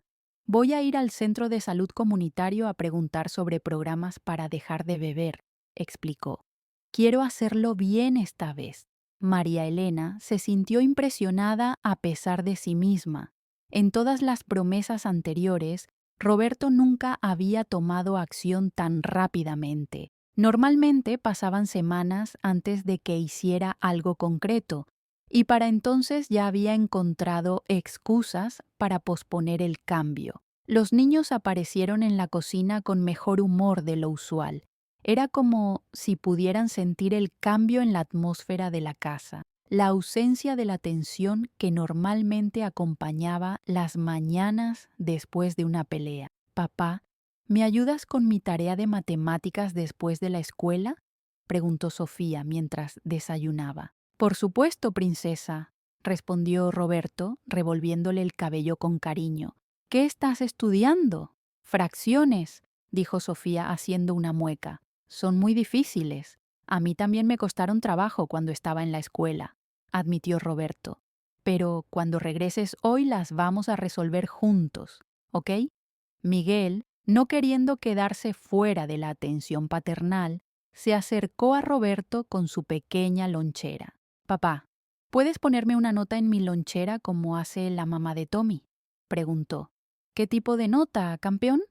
«Voy a ir al centro de salud comunitario a preguntar sobre programas para dejar de beber», explicó. «Quiero hacerlo bien esta vez». María Elena se sintió impresionada a pesar de sí misma. En todas las promesas anteriores, Roberto nunca había tomado acción tan rápidamente. Normalmente pasaban semanas antes de que hiciera algo concreto, y para entonces ya había encontrado excusas para posponer el cambio. Los niños aparecieron en la cocina con mejor humor de lo usual. Era como si pudieran sentir el cambio en la atmósfera de la casa, la ausencia de la tensión que normalmente acompañaba las mañanas después de una pelea. «Papá, ¿me ayudas con mi tarea de matemáticas después de la escuela?», preguntó Sofía mientras desayunaba. «Por supuesto, princesa», respondió Roberto, revolviéndole el cabello con cariño. «¿Qué estás estudiando?» «Fracciones», dijo Sofía haciendo una mueca. «Son muy difíciles. A mí también me costaron trabajo cuando estaba en la escuela», admitió Roberto. «Pero cuando regreses hoy las vamos a resolver juntos, ¿ok?» Miguel, no queriendo quedarse fuera de la atención paternal, se acercó a Roberto con su pequeña lonchera. «Papá, ¿puedes ponerme una nota en mi lonchera como hace la mamá de Tommy?», preguntó. «¿Qué tipo de nota, campeón?»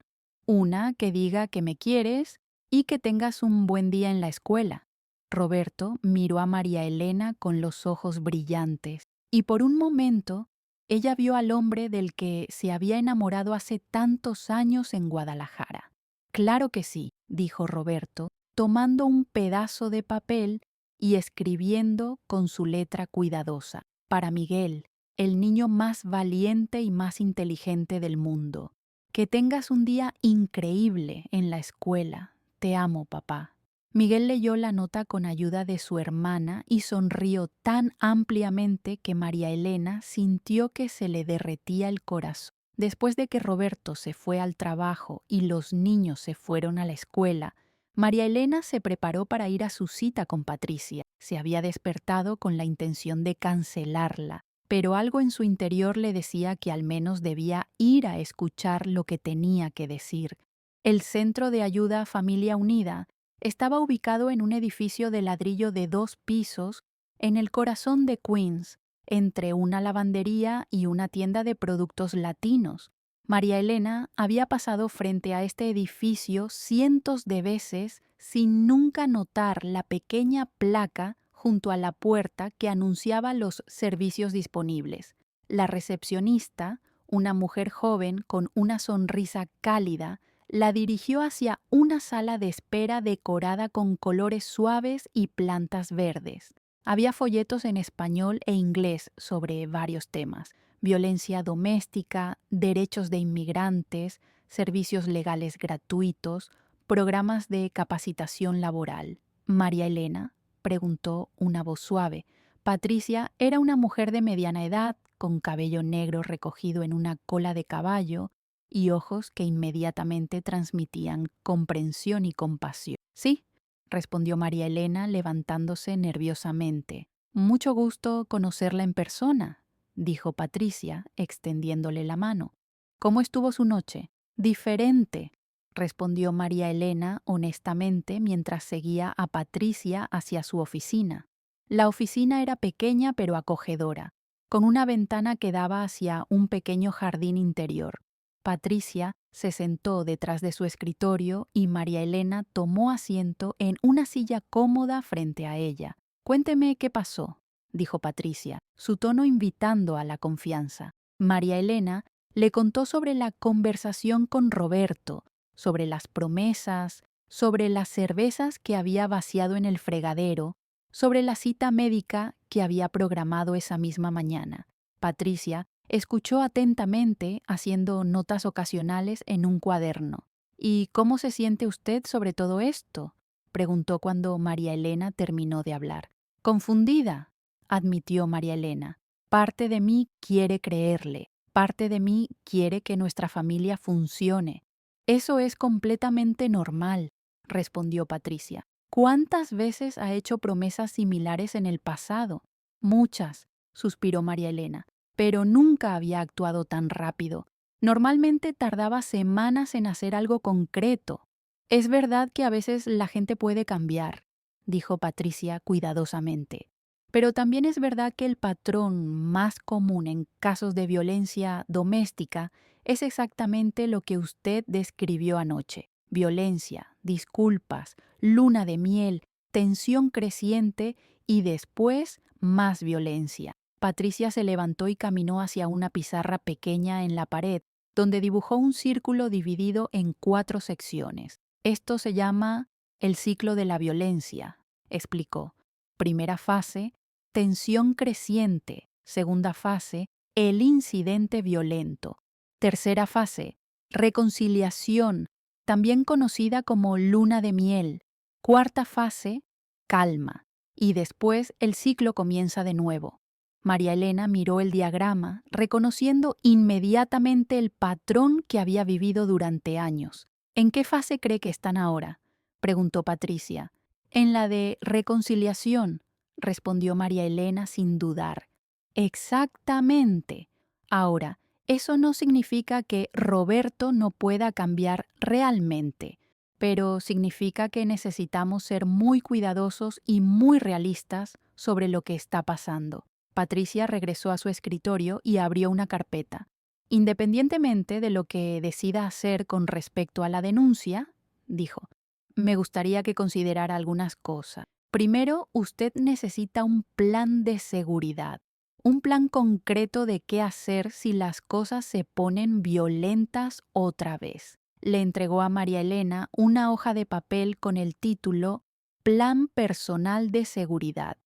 «Una que diga que me quieres y que tengas un buen día en la escuela». Roberto miró a María Elena con los ojos brillantes, y por un momento ella vio al hombre del que se había enamorado hace tantos años en Guadalajara. «Claro que sí», dijo Roberto, tomando un pedazo de papel y escribiendo con su letra cuidadosa. «Para Miguel, el niño más valiente y más inteligente del mundo. Que tengas un día increíble en la escuela. Te amo, papá». Miguel leyó la nota con ayuda de su hermana y sonrió tan ampliamente que María Elena sintió que se le derretía el corazón. Después de que Roberto se fue al trabajo y los niños se fueron a la escuela, María Elena se preparó para ir a su cita con Patricia. Se había despertado con la intención de cancelarla, pero algo en su interior le decía que al menos debía ir a escuchar lo que tenía que decir. El Centro de Ayuda Familia Unida estaba ubicado en un edificio de ladrillo de 2 pisos en el corazón de Queens, entre una lavandería y una tienda de productos latinos. María Elena había pasado frente a este edificio cientos de veces sin nunca notar la pequeña placa junto a la puerta que anunciaba los servicios disponibles. La recepcionista, una mujer joven con una sonrisa cálida, la dirigió hacia una sala de espera decorada con colores suaves y plantas verdes. Había folletos en español e inglés sobre varios temas: violencia doméstica, derechos de inmigrantes, servicios legales gratuitos, programas de capacitación laboral. María Elena, preguntó una voz suave. Patricia era una mujer de mediana edad, con cabello negro recogido en una cola de caballo y ojos que inmediatamente transmitían comprensión y compasión. Sí, respondió María Elena levantándose nerviosamente. Mucho gusto conocerla en persona, dijo Patricia, extendiéndole la mano. ¿Cómo estuvo su noche? Diferente, respondió María Elena honestamente mientras seguía a Patricia hacia su oficina. La oficina era pequeña pero acogedora, con una ventana que daba hacia un pequeño jardín interior. Patricia se sentó detrás de su escritorio y María Elena tomó asiento en una silla cómoda frente a ella. Cuénteme qué pasó, dijo Patricia, su tono invitando a la confianza. María Elena le contó sobre la conversación con Roberto, sobre las promesas, sobre las cervezas que había vaciado en el fregadero, sobre la cita médica que había programado esa misma mañana. Patricia escuchó atentamente, haciendo notas ocasionales en un cuaderno. ¿Y cómo se siente usted sobre todo esto?, preguntó cuando María Elena terminó de hablar. Confundida, admitió María Elena. Parte de mí quiere creerle, parte de mí quiere que nuestra familia funcione. Eso es completamente normal, respondió Patricia. ¿Cuántas veces ha hecho promesas similares en el pasado? Muchas, suspiró María Elena, pero nunca había actuado tan rápido. Normalmente tardaba semanas en hacer algo concreto. Es verdad que a veces la gente puede cambiar, dijo Patricia cuidadosamente, pero también es verdad que el patrón más común en casos de violencia doméstica es exactamente lo que usted describió anoche: violencia, disculpas, luna de miel, tensión creciente y después más violencia. Patricia se levantó y caminó hacia una pizarra pequeña en la pared, donde dibujó un círculo dividido en 4 secciones. Esto se llama el ciclo de la violencia, explicó. Primera fase, tensión creciente. Segunda fase, el incidente violento. Tercera fase, reconciliación, también conocida como luna de miel. Cuarta fase, calma. Y después el ciclo comienza de nuevo. María Elena miró el diagrama, reconociendo inmediatamente el patrón que había vivido durante años. ¿En qué fase cree que están ahora?, preguntó Patricia. En la de reconciliación, respondió María Elena sin dudar. Exactamente. Ahora, eso no significa que Roberto no pueda cambiar realmente, pero significa que necesitamos ser muy cuidadosos y muy realistas sobre lo que está pasando. Patricia regresó a su escritorio y abrió una carpeta. Independientemente de lo que decida hacer con respecto a la denuncia, dijo, me gustaría que considerara algunas cosas. Primero, usted necesita un plan de seguridad, un plan concreto de qué hacer si las cosas se ponen violentas otra vez. Le entregó a María Elena una hoja de papel con el título Plan Personal de Seguridad.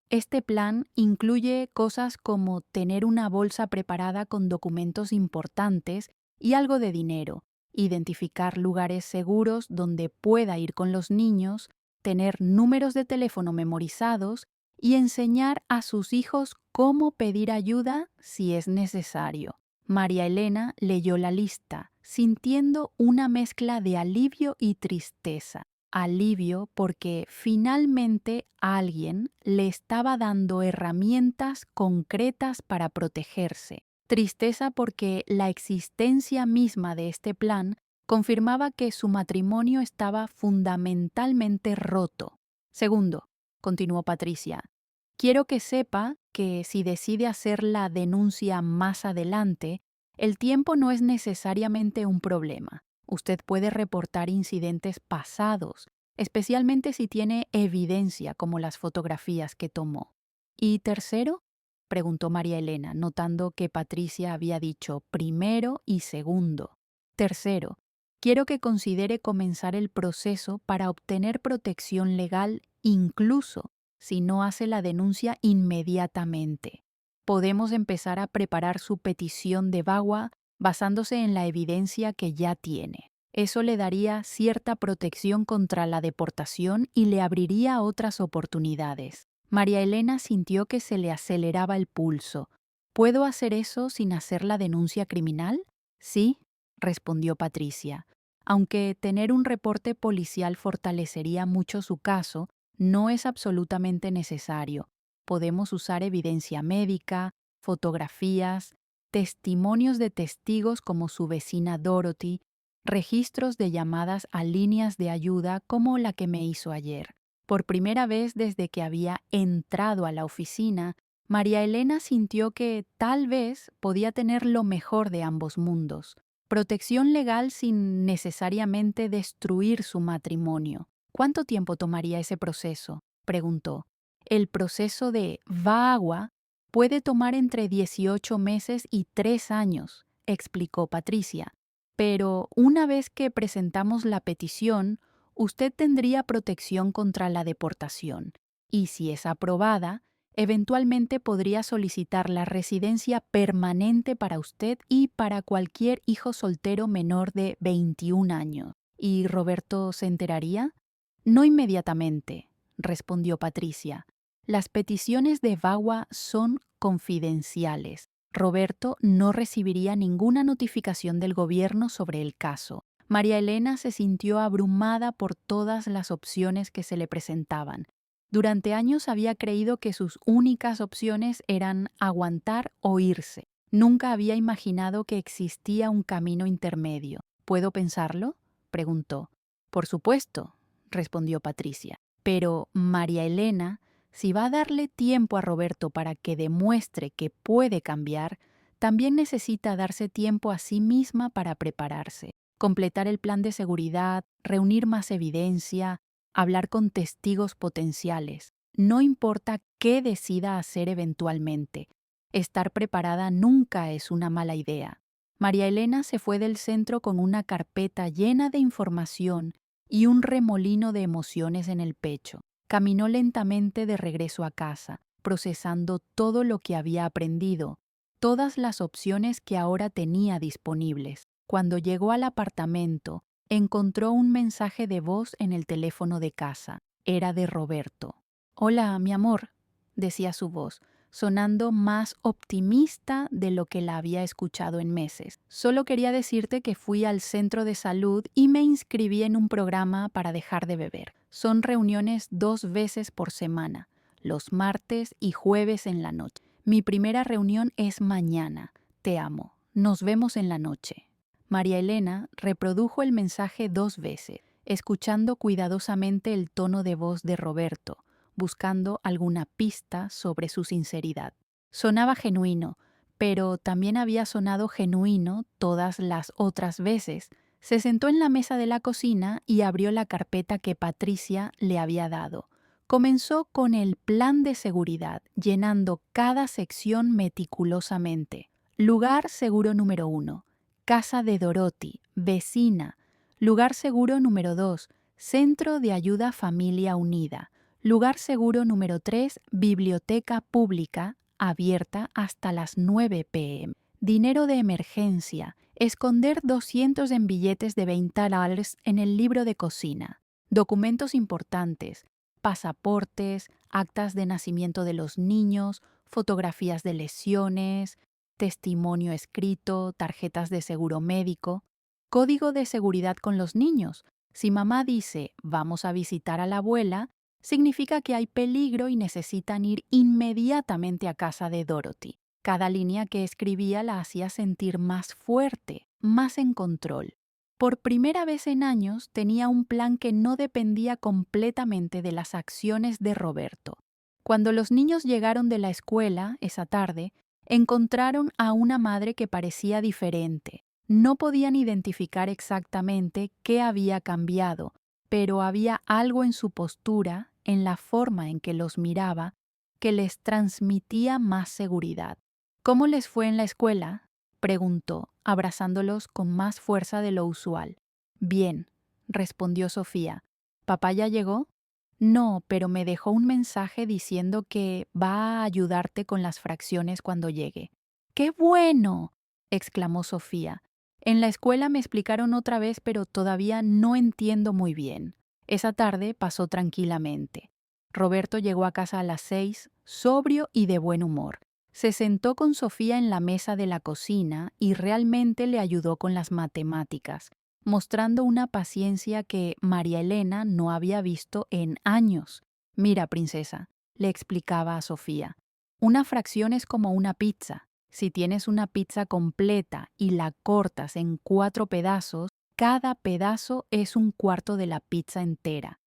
Este plan incluye cosas como tener una bolsa preparada con documentos importantes y algo de dinero, identificar lugares seguros donde pueda ir con los niños, tener números de teléfono memorizados y enseñar a sus hijos cómo pedir ayuda si es necesario. María Elena leyó la lista, sintiendo una mezcla de alivio y tristeza. Alivio porque finalmente alguien le estaba dando herramientas concretas para protegerse. Tristeza porque la existencia misma de este plan confirmaba que su matrimonio estaba fundamentalmente roto. Segundo, continuó Patricia, quiero que sepa que si decide hacer la denuncia más adelante, el tiempo no es necesariamente un problema. Usted puede reportar incidentes pasados, especialmente si tiene evidencia como las fotografías que tomó. ¿Y tercero? Preguntó María Elena, notando que Patricia había dicho primero y segundo. Tercero, quiero que considere comenzar el proceso para obtener protección legal incluso si no hace la denuncia inmediatamente. Podemos empezar a preparar su petición de VAWA basándose en la evidencia que ya tiene. Eso le daría cierta protección contra la deportación y le abriría otras oportunidades. María Elena sintió que se le aceleraba el pulso. ¿Puedo hacer eso sin hacer la denuncia criminal? Sí, respondió Patricia. Aunque tener un reporte policial fortalecería mucho su caso, no es absolutamente necesario. Podemos usar evidencia médica, fotografías, testimonios de testigos como su vecina Dorothy, registros de llamadas a líneas de ayuda como la que me hizo ayer. Por primera vez desde que había entrado a la oficina, María Elena sintió que tal vez podía tener lo mejor de ambos mundos. Protección legal sin necesariamente destruir su matrimonio. ¿Cuánto tiempo tomaría ese proceso?, preguntó. El proceso de VAWA puede tomar entre 18 meses y 3 años, explicó Patricia. Pero una vez que presentamos la petición, usted tendría protección contra la deportación. Y si es aprobada, eventualmente podría solicitar la residencia permanente para usted y para cualquier hijo soltero menor de 21 años. ¿Y Roberto se enteraría? No inmediatamente, respondió Patricia. Las peticiones de VAWA son confidenciales. Roberto no recibiría ninguna notificación del gobierno sobre el caso. María Elena se sintió abrumada por todas las opciones que se le presentaban. Durante años había creído que sus únicas opciones eran aguantar o irse. Nunca había imaginado que existía un camino intermedio. ¿Puedo pensarlo?, preguntó. Por supuesto, respondió Patricia. Pero María Elena, si va a darle tiempo a Roberto para que demuestre que puede cambiar, también necesita darse tiempo a sí misma para prepararse, completar el plan de seguridad, reunir más evidencia, hablar con testigos potenciales. No importa qué decida hacer eventualmente. Estar preparada nunca es una mala idea. María Elena se fue del centro con una carpeta llena de información y un remolino de emociones en el pecho. Caminó lentamente de regreso a casa, procesando todo lo que había aprendido, todas las opciones que ahora tenía disponibles. Cuando llegó al apartamento, encontró un mensaje de voz en el teléfono de casa. Era de Roberto. «Hola, mi amor», decía su voz, sonando más optimista de lo que la había escuchado en meses. «Solo quería decirte que fui al centro de salud y me inscribí en un programa para dejar de beber. Son reuniones 2 veces por semana, los martes y jueves en la noche. Mi primera reunión es mañana. Te amo. Nos vemos en la noche». María Elena reprodujo el mensaje 2 veces, escuchando cuidadosamente el tono de voz de Roberto, buscando alguna pista sobre su sinceridad. Sonaba genuino, pero también había sonado genuino todas las otras veces. Se sentó en la mesa de la cocina y abrió la carpeta que Patricia le había dado. Comenzó con el plan de seguridad, llenando cada sección meticulosamente. Lugar seguro número 1. Casa de Dorothy, vecina. Lugar seguro número 2. Centro de Ayuda Familia Unida. Lugar seguro número 3. Biblioteca pública, abierta hasta las 9 p.m. Dinero de emergencia. Esconder 200 en billetes de $20 en el libro de cocina. Documentos importantes, pasaportes, actas de nacimiento de los niños, fotografías de lesiones, testimonio escrito, tarjetas de seguro médico, código de seguridad con los niños. Si mamá dice, vamos a visitar a la abuela, significa que hay peligro y necesitan ir inmediatamente a casa de Dorothy. Cada línea que escribía la hacía sentir más fuerte, más en control. Por primera vez en años tenía un plan que no dependía completamente de las acciones de Roberto. Cuando los niños llegaron de la escuela esa tarde, encontraron a una madre que parecía diferente. No podían identificar exactamente qué había cambiado, pero había algo en su postura, en la forma en que los miraba, que les transmitía más seguridad. ¿Cómo les fue en la escuela?, preguntó, abrazándolos con más fuerza de lo usual. Bien, respondió Sofía. ¿Papá ya llegó? No, pero me dejó un mensaje diciendo que va a ayudarte con las fracciones cuando llegue. ¡Qué bueno!, exclamó Sofía. En la escuela me explicaron otra vez, pero todavía no entiendo muy bien. Esa tarde pasó tranquilamente. Roberto llegó a casa a las 6, sobrio y de buen humor. Se sentó con Sofía en la mesa de la cocina y realmente le ayudó con las matemáticas, mostrando una paciencia que María Elena no había visto en años. Mira, princesa, le explicaba a Sofía, una fracción es como una pizza. Si tienes una pizza completa y la cortas en 4 pedazos, cada pedazo es un cuarto de la pizza entera.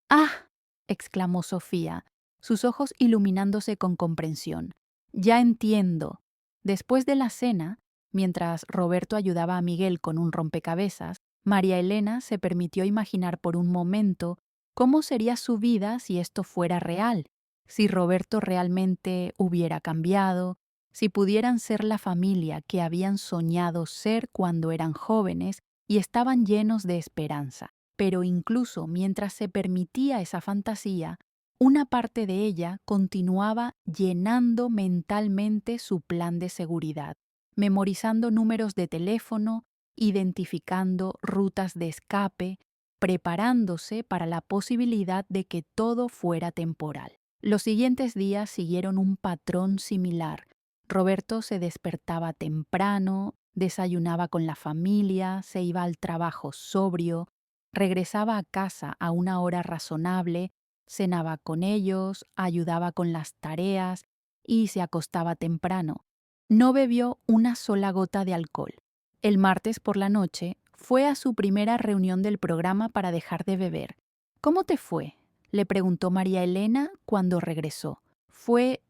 ¡Ah!, exclamó Sofía, sus ojos iluminándose con comprensión. Ya entiendo. Después de la cena, mientras Roberto ayudaba a Miguel con un rompecabezas, María Elena se permitió imaginar por un momento cómo sería su vida si esto fuera real, si Roberto realmente hubiera cambiado, si pudieran ser la familia que habían soñado ser cuando eran jóvenes y estaban llenos de esperanza. Pero incluso mientras se permitía esa fantasía, una parte de ella continuaba llenando mentalmente su plan de seguridad, memorizando números de teléfono, identificando rutas de escape, preparándose para la posibilidad de que todo fuera temporal. Los siguientes días siguieron un patrón similar. Roberto se despertaba temprano, desayunaba con la familia, se iba al trabajo sobrio, regresaba a casa a una hora razonable, cenaba con ellos, ayudaba con las tareas y se acostaba temprano. No bebió una sola gota de alcohol. El martes por la noche fue a su primera reunión del programa para dejar de beber. ¿Cómo te fue?, le preguntó María Elena cuando regresó. Fue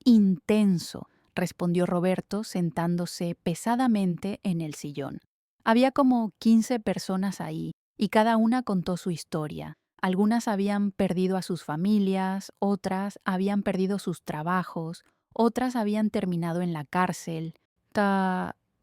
intenso, respondió Roberto sentándose pesadamente en el sillón. Había como 15 personas ahí y cada una contó su historia. Algunas habían perdido a sus familias, otras habían perdido sus trabajos, otras habían terminado en la cárcel.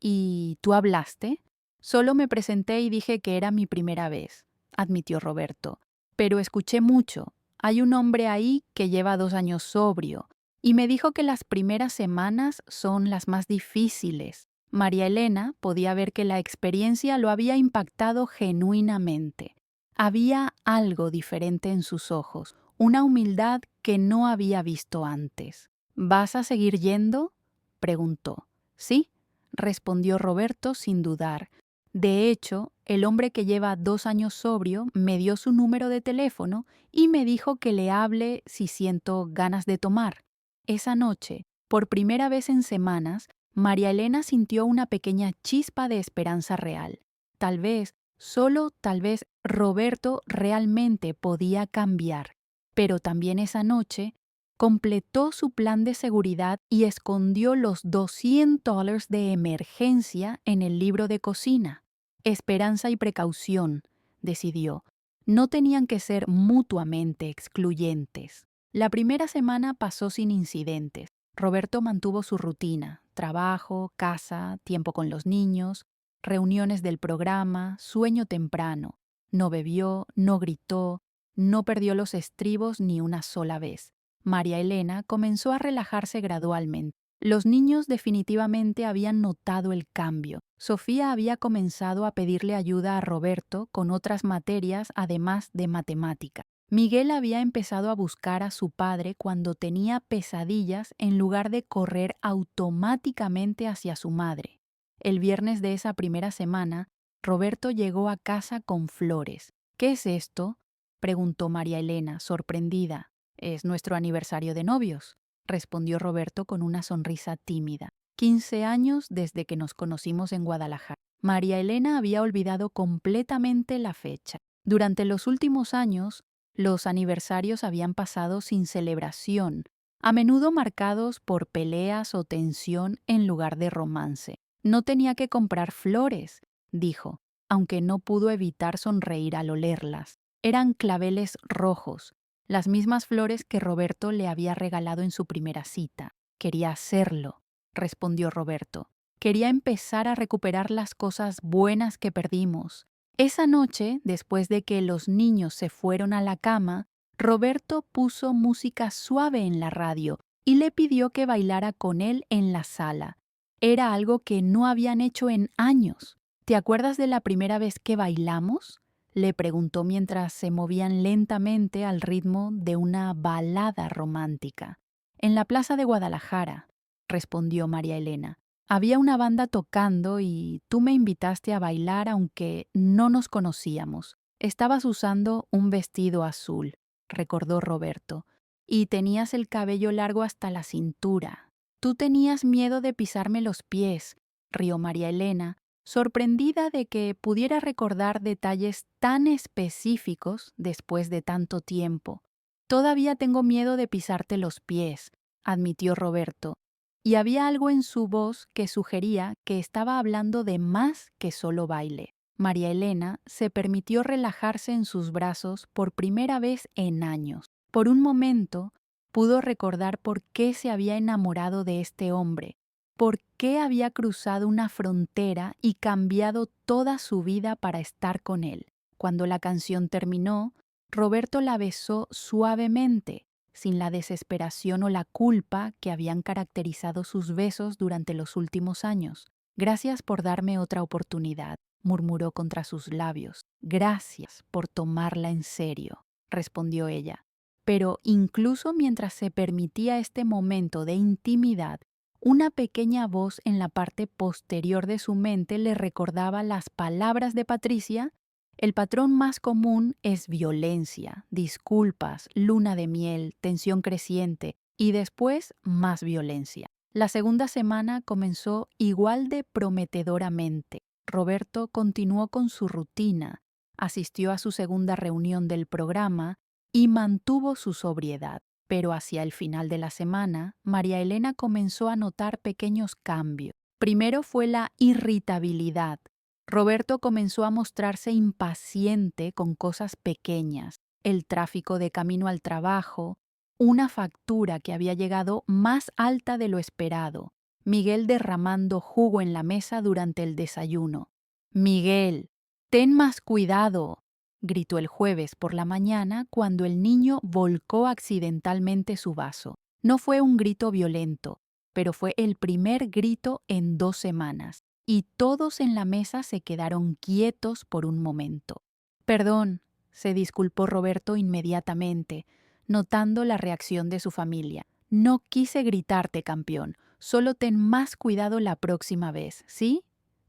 ¿Y tú hablaste? Solo me presenté y dije que era mi primera vez, admitió Roberto. Pero escuché mucho. Hay un hombre ahí que lleva 2 años sobrio y me dijo que las primeras semanas son las más difíciles. María Elena podía ver que la experiencia lo había impactado genuinamente. Había algo diferente en sus ojos, una humildad que no había visto antes. ¿Vas a seguir yendo?, preguntó. Sí, respondió Roberto sin dudar. De hecho, el hombre que lleva 2 años sobrio me dio su número de teléfono y me dijo que le hable si siento ganas de tomar. Esa noche, por primera vez en semanas, María Elena sintió una pequeña chispa de esperanza real. Tal vez, solo tal vez, Roberto realmente podía cambiar. Pero también esa noche, completó su plan de seguridad y escondió los $200 de emergencia en el libro de cocina. Esperanza y precaución, decidió. No tenían que ser mutuamente excluyentes. La primera semana pasó sin incidentes. Roberto mantuvo su rutina: trabajo, casa, tiempo con los niños, reuniones del programa, sueño temprano. No bebió, no gritó, no perdió los estribos ni una sola vez. María Elena comenzó a relajarse gradualmente. Los niños definitivamente habían notado el cambio. Sofía había comenzado a pedirle ayuda a Roberto con otras materias además de matemática. Miguel había empezado a buscar a su padre cuando tenía pesadillas en lugar de correr automáticamente hacia su madre. El viernes de esa primera semana, Roberto llegó a casa con flores. ¿Qué es esto?, preguntó María Elena, sorprendida. Es nuestro aniversario de novios, respondió Roberto con una sonrisa tímida. 15 años desde que nos conocimos en Guadalajara. María Elena había olvidado completamente la fecha. Durante los últimos años, los aniversarios habían pasado sin celebración, a menudo marcados por peleas o tensión en lugar de romance. No tenía que comprar flores, dijo, aunque no pudo evitar sonreír al olerlas. Eran claveles rojos, las mismas flores que Roberto le había regalado en su primera cita. Quería hacerlo, respondió Roberto. Quería empezar a recuperar las cosas buenas que perdimos. Esa noche, después de que los niños se fueron a la cama, Roberto puso música suave en la radio y le pidió que bailara con él en la sala. Era algo que no habían hecho en años. ¿Te acuerdas de la primera vez que bailamos?, le preguntó mientras se movían lentamente al ritmo de una balada romántica. En la plaza de Guadalajara, respondió María Elena. Había una banda tocando y tú me invitaste a bailar aunque no nos conocíamos. Estabas usando un vestido azul, recordó Roberto, y tenías el cabello largo hasta la cintura. Tú tenías miedo de pisarme los pies, rió María Elena, sorprendida de que pudiera recordar detalles tan específicos después de tanto tiempo. Todavía tengo miedo de pisarte los pies, admitió Roberto, y había algo en su voz que sugería que estaba hablando de más que solo baile. María Elena se permitió relajarse en sus brazos por primera vez en años. Por un momento, pudo recordar por qué se había enamorado de este hombre, por qué había cruzado una frontera y cambiado toda su vida para estar con él. Cuando la canción terminó, Roberto la besó suavemente, sin la desesperación o la culpa que habían caracterizado sus besos durante los últimos años. Gracias por darme otra oportunidad, murmuró contra sus labios. Gracias por tomarla en serio, respondió ella. Pero incluso mientras se permitía este momento de intimidad, una pequeña voz en la parte posterior de su mente le recordaba las palabras de Patricia. El patrón más común es violencia, disculpas, luna de miel, tensión creciente y después más violencia. La segunda semana comenzó igual de prometedoramente. Roberto continuó con su rutina, asistió a su segunda reunión del programa y mantuvo su sobriedad. Pero hacia el final de la semana, María Elena comenzó a notar pequeños cambios. Primero fue la irritabilidad. Roberto comenzó a mostrarse impaciente con cosas pequeñas, el tráfico de camino al trabajo, una factura que había llegado más alta de lo esperado, Miguel derramando jugo en la mesa durante el desayuno. «Miguel, ten más cuidado», gritó el jueves por la mañana cuando el niño volcó accidentalmente su vaso. No fue un grito violento, pero fue el primer grito en 2 semanas, y todos en la mesa se quedaron quietos por un momento. «Perdón», se disculpó Roberto inmediatamente, notando la reacción de su familia. «No quise gritarte, campeón. Solo ten más cuidado la próxima vez, ¿sí?»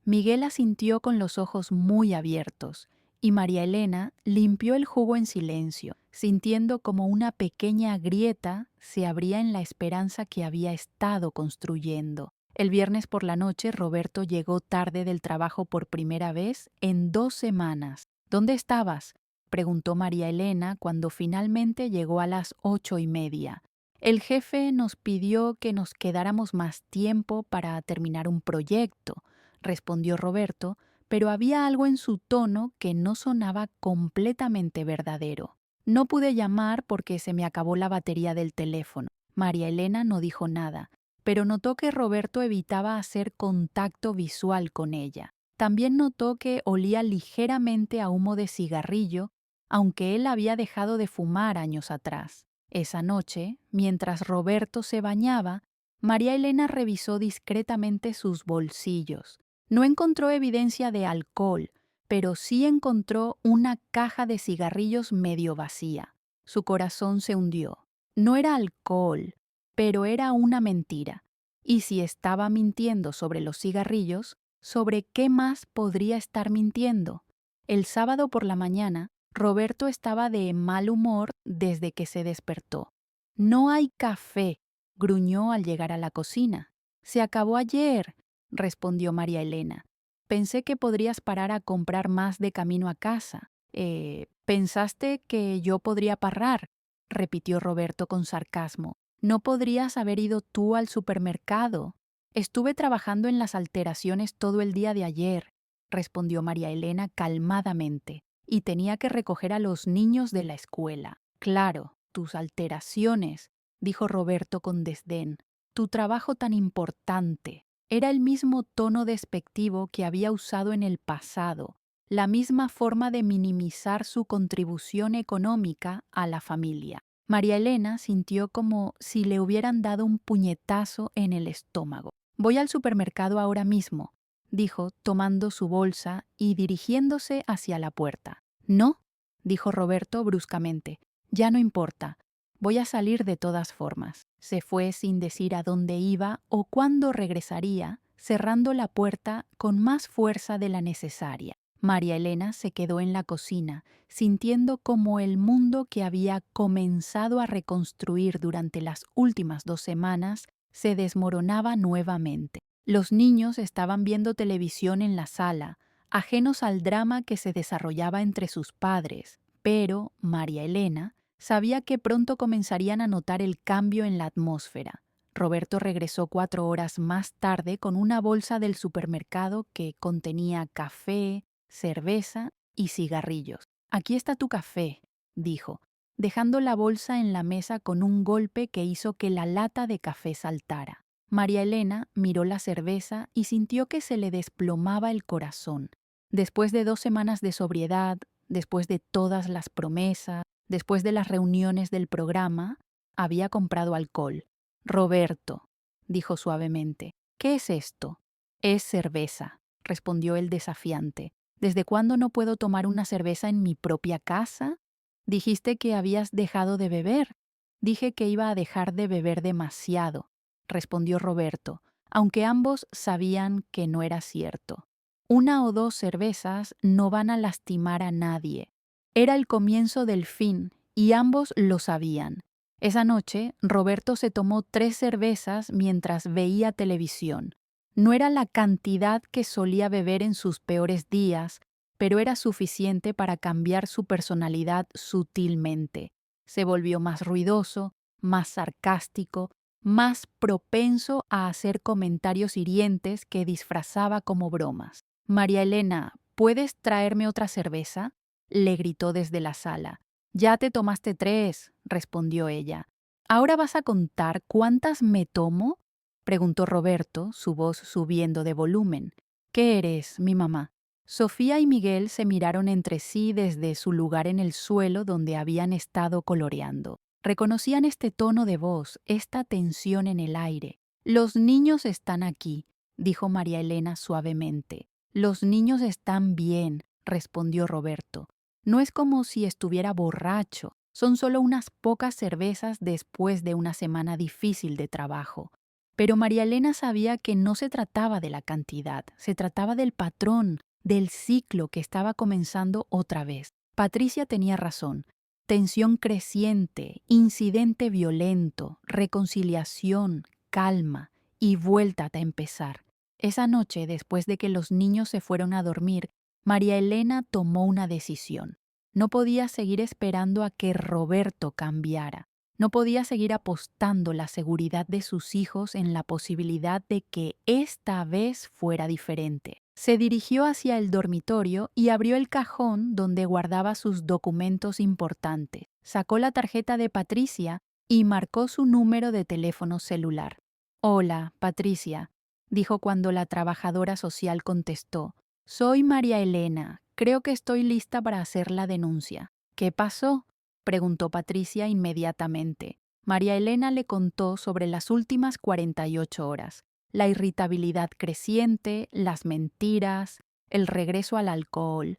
Miguel asintió con los ojos muy abiertos, y María Elena limpió el jugo en silencio, sintiendo como una pequeña grieta se abría en la esperanza que había estado construyendo. El viernes por la noche Roberto llegó tarde del trabajo por primera vez en 2 semanas. «¿Dónde estabas?», preguntó María Elena cuando finalmente llegó a las 8:30. «El jefe nos pidió que nos quedáramos más tiempo para terminar un proyecto», respondió Roberto, pero había algo en su tono que no sonaba completamente verdadero. «No pude llamar porque se me acabó la batería del teléfono». María Elena no dijo nada, pero notó que Roberto evitaba hacer contacto visual con ella. También notó que olía ligeramente a humo de cigarrillo, aunque él había dejado de fumar años atrás. Esa noche, mientras Roberto se bañaba, María Elena revisó discretamente sus bolsillos. No encontró evidencia de alcohol, pero sí encontró una caja de cigarrillos medio vacía. Su corazón se hundió. No era alcohol, pero era una mentira. Y si estaba mintiendo sobre los cigarrillos, ¿sobre qué más podría estar mintiendo? El sábado por la mañana, Roberto estaba de mal humor desde que se despertó. No hay café, gruñó al llegar a la cocina. Se acabó ayer, respondió María Elena. Pensé que podrías parar a comprar más de camino a casa. ¿Pensaste que yo podría parar? Repitió Roberto con sarcasmo. No podrías haber ido tú al supermercado. Estuve trabajando en las alteraciones todo el día de ayer, respondió María Elena calmadamente, y tenía que recoger a los niños de la escuela. Claro, tus alteraciones, dijo Roberto con desdén. Tu trabajo tan importante. Era el mismo tono despectivo que había usado en el pasado, la misma forma de minimizar su contribución económica a la familia. María Elena sintió como si le hubieran dado un puñetazo en el estómago. Voy al supermercado ahora mismo, dijo, tomando su bolsa y dirigiéndose hacia la puerta. No, dijo Roberto bruscamente, ya no importa. Voy a salir de todas formas. Se fue sin decir a dónde iba o cuándo regresaría, cerrando la puerta con más fuerza de la necesaria. María Elena se quedó en la cocina, sintiendo como el mundo que había comenzado a reconstruir durante las últimas 2 semanas se desmoronaba nuevamente. Los niños estaban viendo televisión en la sala, ajenos al drama que se desarrollaba entre sus padres, pero María Elena sabía que pronto comenzarían a notar el cambio en la atmósfera. Roberto regresó 4 horas más tarde con una bolsa del supermercado que contenía café, cerveza y cigarrillos. Aquí está tu café, dijo, dejando la bolsa en la mesa con un golpe que hizo que la lata de café saltara. María Elena miró la cerveza y sintió que se le desplomaba el corazón. Después de 2 semanas de sobriedad, después de todas las promesas, después de las reuniones del programa, había comprado alcohol. Roberto, dijo suavemente, ¿qué es esto? Es cerveza, respondió el desafiante. ¿Desde cuándo no puedo tomar una cerveza en mi propia casa? Dijiste que habías dejado de beber. Dije que iba a dejar de beber demasiado, respondió Roberto, aunque ambos sabían que no era cierto. 1 o 2 cervezas no van a lastimar a nadie. Era el comienzo del fin, y ambos lo sabían. Esa noche, Roberto se tomó 3 cervezas mientras veía televisión. No era la cantidad que solía beber en sus peores días, pero era suficiente para cambiar su personalidad sutilmente. Se volvió más ruidoso, más sarcástico, más propenso a hacer comentarios hirientes que disfrazaba como bromas. María Elena, ¿puedes traerme otra cerveza?, le gritó desde la sala. Ya te tomaste 3, respondió ella. ¿Ahora vas a contar cuántas me tomo?, preguntó Roberto, su voz subiendo de volumen. ¿Qué eres, mi mamá? Sofía y Miguel se miraron entre sí desde su lugar en el suelo donde habían estado coloreando. Reconocían este tono de voz, esta tensión en el aire. Los niños están aquí, dijo María Elena suavemente. Los niños están bien, respondió Roberto. No es como si estuviera borracho. Son solo unas pocas cervezas después de una semana difícil de trabajo. Pero María Elena sabía que no se trataba de la cantidad, se trataba del patrón, del ciclo que estaba comenzando otra vez. Patricia tenía razón. Tensión creciente, incidente violento, reconciliación, calma y vuelta a empezar. Esa noche, después de que los niños se fueron a dormir, María Elena tomó una decisión. No podía seguir esperando a que Roberto cambiara. No podía seguir apostando la seguridad de sus hijos en la posibilidad de que esta vez fuera diferente. Se dirigió hacia el dormitorio y abrió el cajón donde guardaba sus documentos importantes. Sacó la tarjeta de Patricia y marcó su número de teléfono celular. «Hola, Patricia», dijo cuando la trabajadora social contestó. «Soy María Elena. Creo que estoy lista para hacer la denuncia». «¿Qué pasó?», preguntó Patricia inmediatamente. María Elena le contó sobre las últimas 48 horas, la irritabilidad creciente, las mentiras, el regreso al alcohol.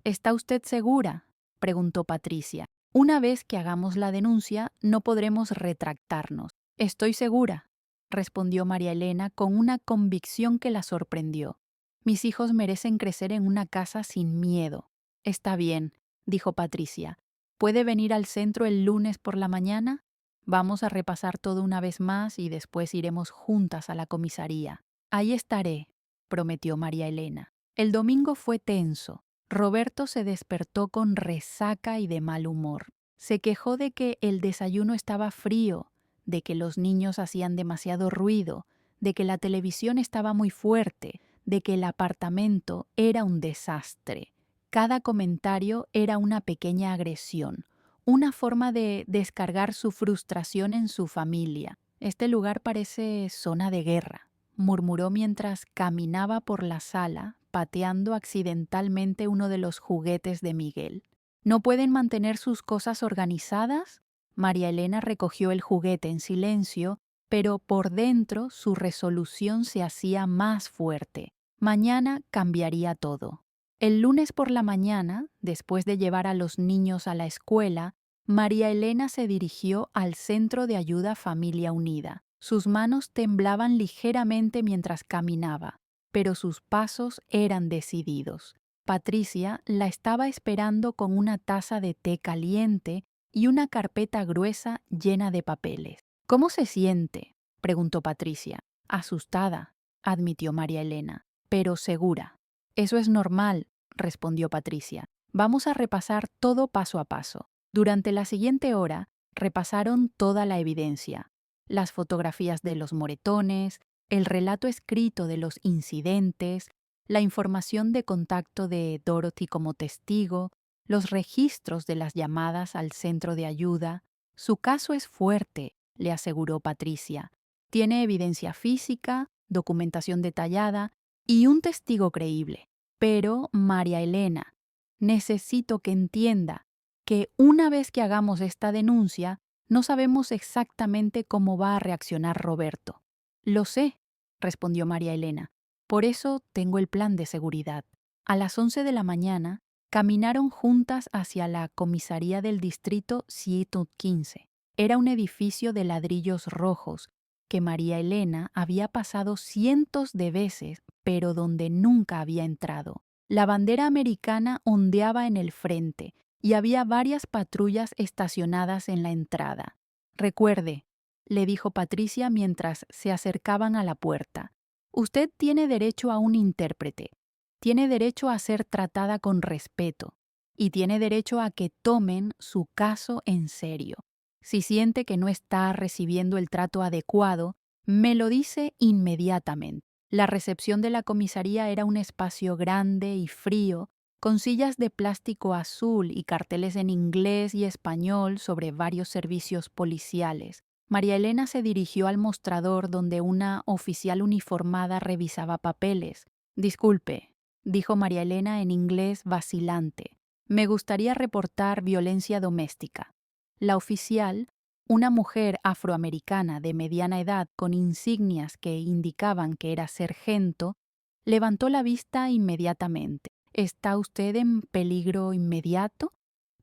¿Está usted segura?, preguntó Patricia. Una vez que hagamos la denuncia, no podremos retractarnos. Estoy segura, respondió María Elena con una convicción que la sorprendió. Mis hijos merecen crecer en una casa sin miedo. Está bien, dijo Patricia. ¿Puede venir al centro el lunes por la mañana? Vamos a repasar todo una vez más y después iremos juntas a la comisaría. Ahí estaré, prometió María Elena. El domingo fue tenso. Roberto se despertó con resaca y de mal humor. Se quejó de que el desayuno estaba frío, de que los niños hacían demasiado ruido, de que la televisión estaba muy fuerte, de que el apartamento era un desastre. Cada comentario era una pequeña agresión, una forma de descargar su frustración en su familia. Este lugar parece zona de guerra, murmuró mientras caminaba por la sala, pateando accidentalmente uno de los juguetes de Miguel. ¿No pueden mantener sus cosas organizadas? María Elena recogió el juguete en silencio, pero por dentro su resolución se hacía más fuerte. Mañana cambiaría todo. El lunes por la mañana, después de llevar a los niños a la escuela, María Elena se dirigió al Centro de Ayuda Familia Unida. Sus manos temblaban ligeramente mientras caminaba, pero sus pasos eran decididos. Patricia la estaba esperando con una taza de té caliente y una carpeta gruesa llena de papeles. ¿Cómo se siente?, preguntó Patricia. Asustada, admitió María Elena, pero segura. Eso es normal, respondió Patricia. Vamos a repasar todo paso a paso. Durante la siguiente hora, repasaron toda la evidencia: las fotografías de los moretones, el relato escrito de los incidentes, la información de contacto de Dorothy como testigo, los registros de las llamadas al centro de ayuda. Su caso es fuerte, le aseguró Patricia. Tiene evidencia física, documentación detallada y un testigo creíble. Pero, María Elena, necesito que entienda que una vez que hagamos esta denuncia, no sabemos exactamente cómo va a reaccionar Roberto. Lo sé, respondió María Elena. Por eso tengo el plan de seguridad. A las 11 de la mañana, caminaron juntas hacia la comisaría del distrito 715. Era un edificio de ladrillos rojos que María Elena había pasado cientos de veces, pero donde nunca había entrado. La bandera americana ondeaba en el frente y había varias patrullas estacionadas en la entrada. Recuerde, le dijo Patricia mientras se acercaban a la puerta, usted tiene derecho a un intérprete, tiene derecho a ser tratada con respeto y tiene derecho a que tomen su caso en serio. Si siente que no está recibiendo el trato adecuado, me lo dice inmediatamente. La recepción de la comisaría era un espacio grande y frío, con sillas de plástico azul y carteles en inglés y español sobre varios servicios policiales. María Elena se dirigió al mostrador donde una oficial uniformada revisaba papeles. Disculpe, dijo María Elena en inglés vacilante. Me gustaría reportar violencia doméstica. La oficial, una mujer afroamericana de mediana edad con insignias que indicaban que era sargento, levantó la vista inmediatamente. ¿Está usted en peligro inmediato?,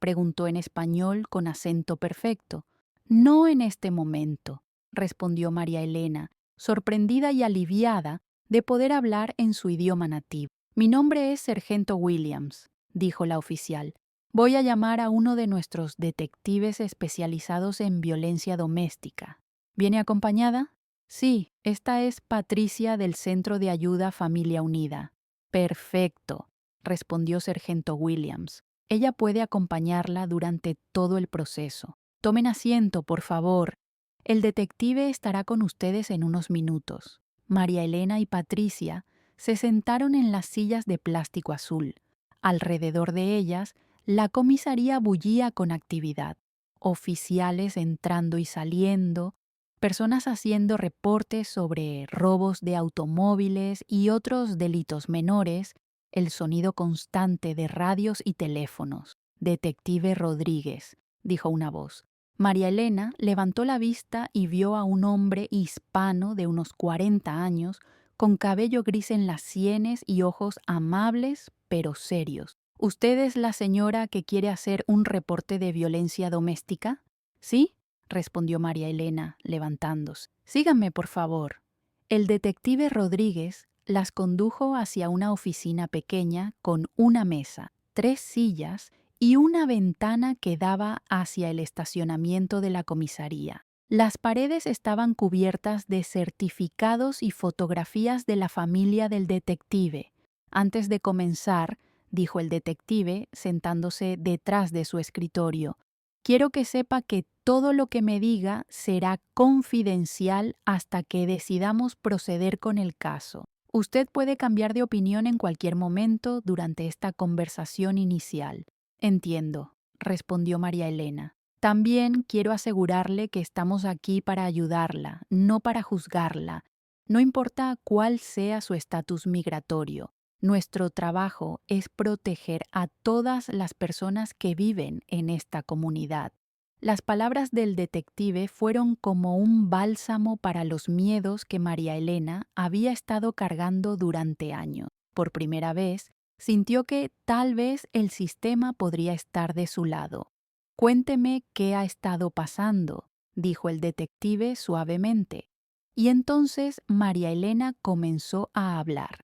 preguntó en español con acento perfecto. No en este momento, respondió María Elena, sorprendida y aliviada de poder hablar en su idioma nativo. Mi nombre es Sargento Williams, dijo la oficial. Voy a llamar a uno de nuestros detectives especializados en violencia doméstica. ¿Viene acompañada? Sí, esta es Patricia del Centro de Ayuda Familia Unida. Perfecto, respondió Sargento Williams. Ella puede acompañarla durante todo el proceso. Tomen asiento, por favor. El detective estará con ustedes en unos minutos. María Elena y Patricia se sentaron en las sillas de plástico azul. Alrededor de ellas, la comisaría bullía con actividad. Oficiales entrando y saliendo, personas haciendo reportes sobre robos de automóviles y otros delitos menores, el sonido constante de radios y teléfonos. Detective Rodríguez, dijo una voz. María Elena levantó la vista y vio a un hombre hispano de unos 40 años, con cabello gris en las sienes y ojos amables pero serios. ¿Usted es la señora que quiere hacer un reporte de violencia doméstica? Sí, respondió María Elena, levantándose. Síganme, por favor. El detective Rodríguez las condujo hacia una oficina pequeña con una mesa, 3 sillas y una ventana que daba hacia el estacionamiento de la comisaría. Las paredes estaban cubiertas de certificados y fotografías de la familia del detective. Antes de comenzar, dijo el detective, sentándose detrás de su escritorio, quiero que sepa que todo lo que me diga será confidencial hasta que decidamos proceder con el caso. Usted puede cambiar de opinión en cualquier momento durante esta conversación inicial. Entiendo, respondió María Elena. También quiero asegurarle que estamos aquí para ayudarla, no para juzgarla. No importa cuál sea su estatus migratorio. Nuestro trabajo es proteger a todas las personas que viven en esta comunidad. Las palabras del detective fueron como un bálsamo para los miedos que María Elena había estado cargando durante años. Por primera vez, sintió que tal vez el sistema podría estar de su lado. Cuénteme qué ha estado pasando, dijo el detective suavemente. Y entonces María Elena comenzó a hablar.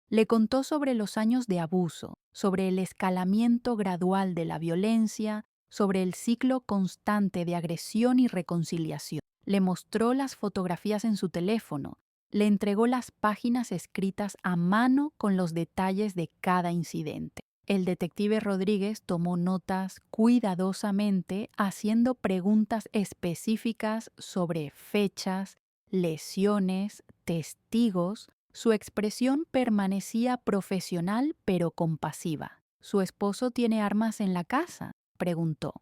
Le contó sobre los años de abuso, sobre el escalamiento gradual de la violencia, sobre el ciclo constante de agresión y reconciliación. Le mostró las fotografías en su teléfono, le entregó las páginas escritas a mano con los detalles de cada incidente. El detective Rodríguez tomó notas cuidadosamente, haciendo preguntas específicas sobre fechas, lesiones, testigos. Su expresión permanecía profesional pero compasiva. ¿Su esposo tiene armas en la casa?, preguntó.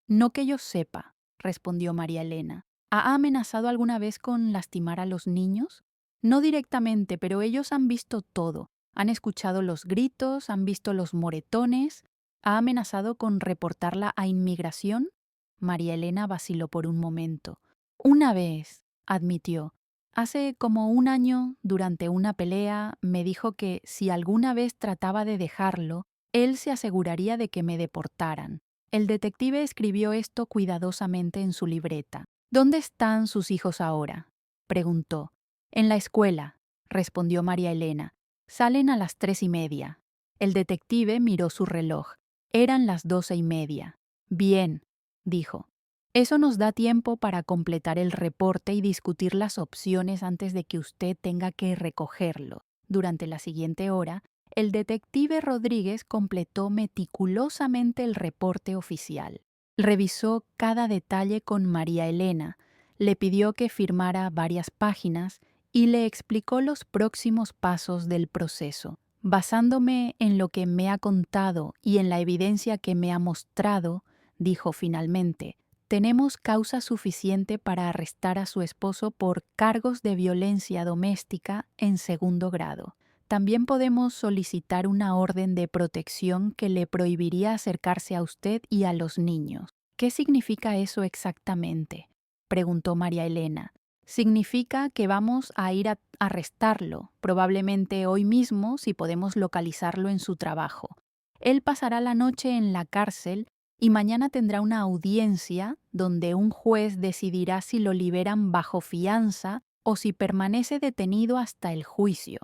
No que yo sepa, respondió María Elena. ¿Ha amenazado alguna vez con lastimar a los niños? No directamente, pero ellos han visto todo. Han escuchado los gritos, han visto los moretones. ¿Ha amenazado con reportarla a inmigración? María Elena vaciló por un momento. Una vez, admitió. Hace como un año, durante una pelea, me dijo que si alguna vez trataba de dejarlo, él se aseguraría de que me deportaran. El detective escribió esto cuidadosamente en su libreta. ¿Dónde están sus hijos ahora?, preguntó. En la escuela, respondió María Elena. Salen a las 3:30. El detective miró su reloj. Eran las 12:30. Bien, dijo. Eso nos da tiempo para completar el reporte y discutir las opciones antes de que usted tenga que recogerlo. Durante la siguiente hora, el detective Rodríguez completó meticulosamente el reporte oficial. Revisó cada detalle con María Elena, le pidió que firmara varias páginas y le explicó los próximos pasos del proceso. Basándome en lo que me ha contado y en la evidencia que me ha mostrado, dijo finalmente, tenemos causa suficiente para arrestar a su esposo por cargos de violencia doméstica en 2º grado. También podemos solicitar una orden de protección que le prohibiría acercarse a usted y a los niños. ¿Qué significa eso exactamente?, preguntó María Elena. Significa que vamos a ir a arrestarlo, probablemente hoy mismo si podemos localizarlo en su trabajo. Él pasará la noche en la cárcel y mañana tendrá una audiencia donde un juez decidirá si lo liberan bajo fianza o si permanece detenido hasta el juicio.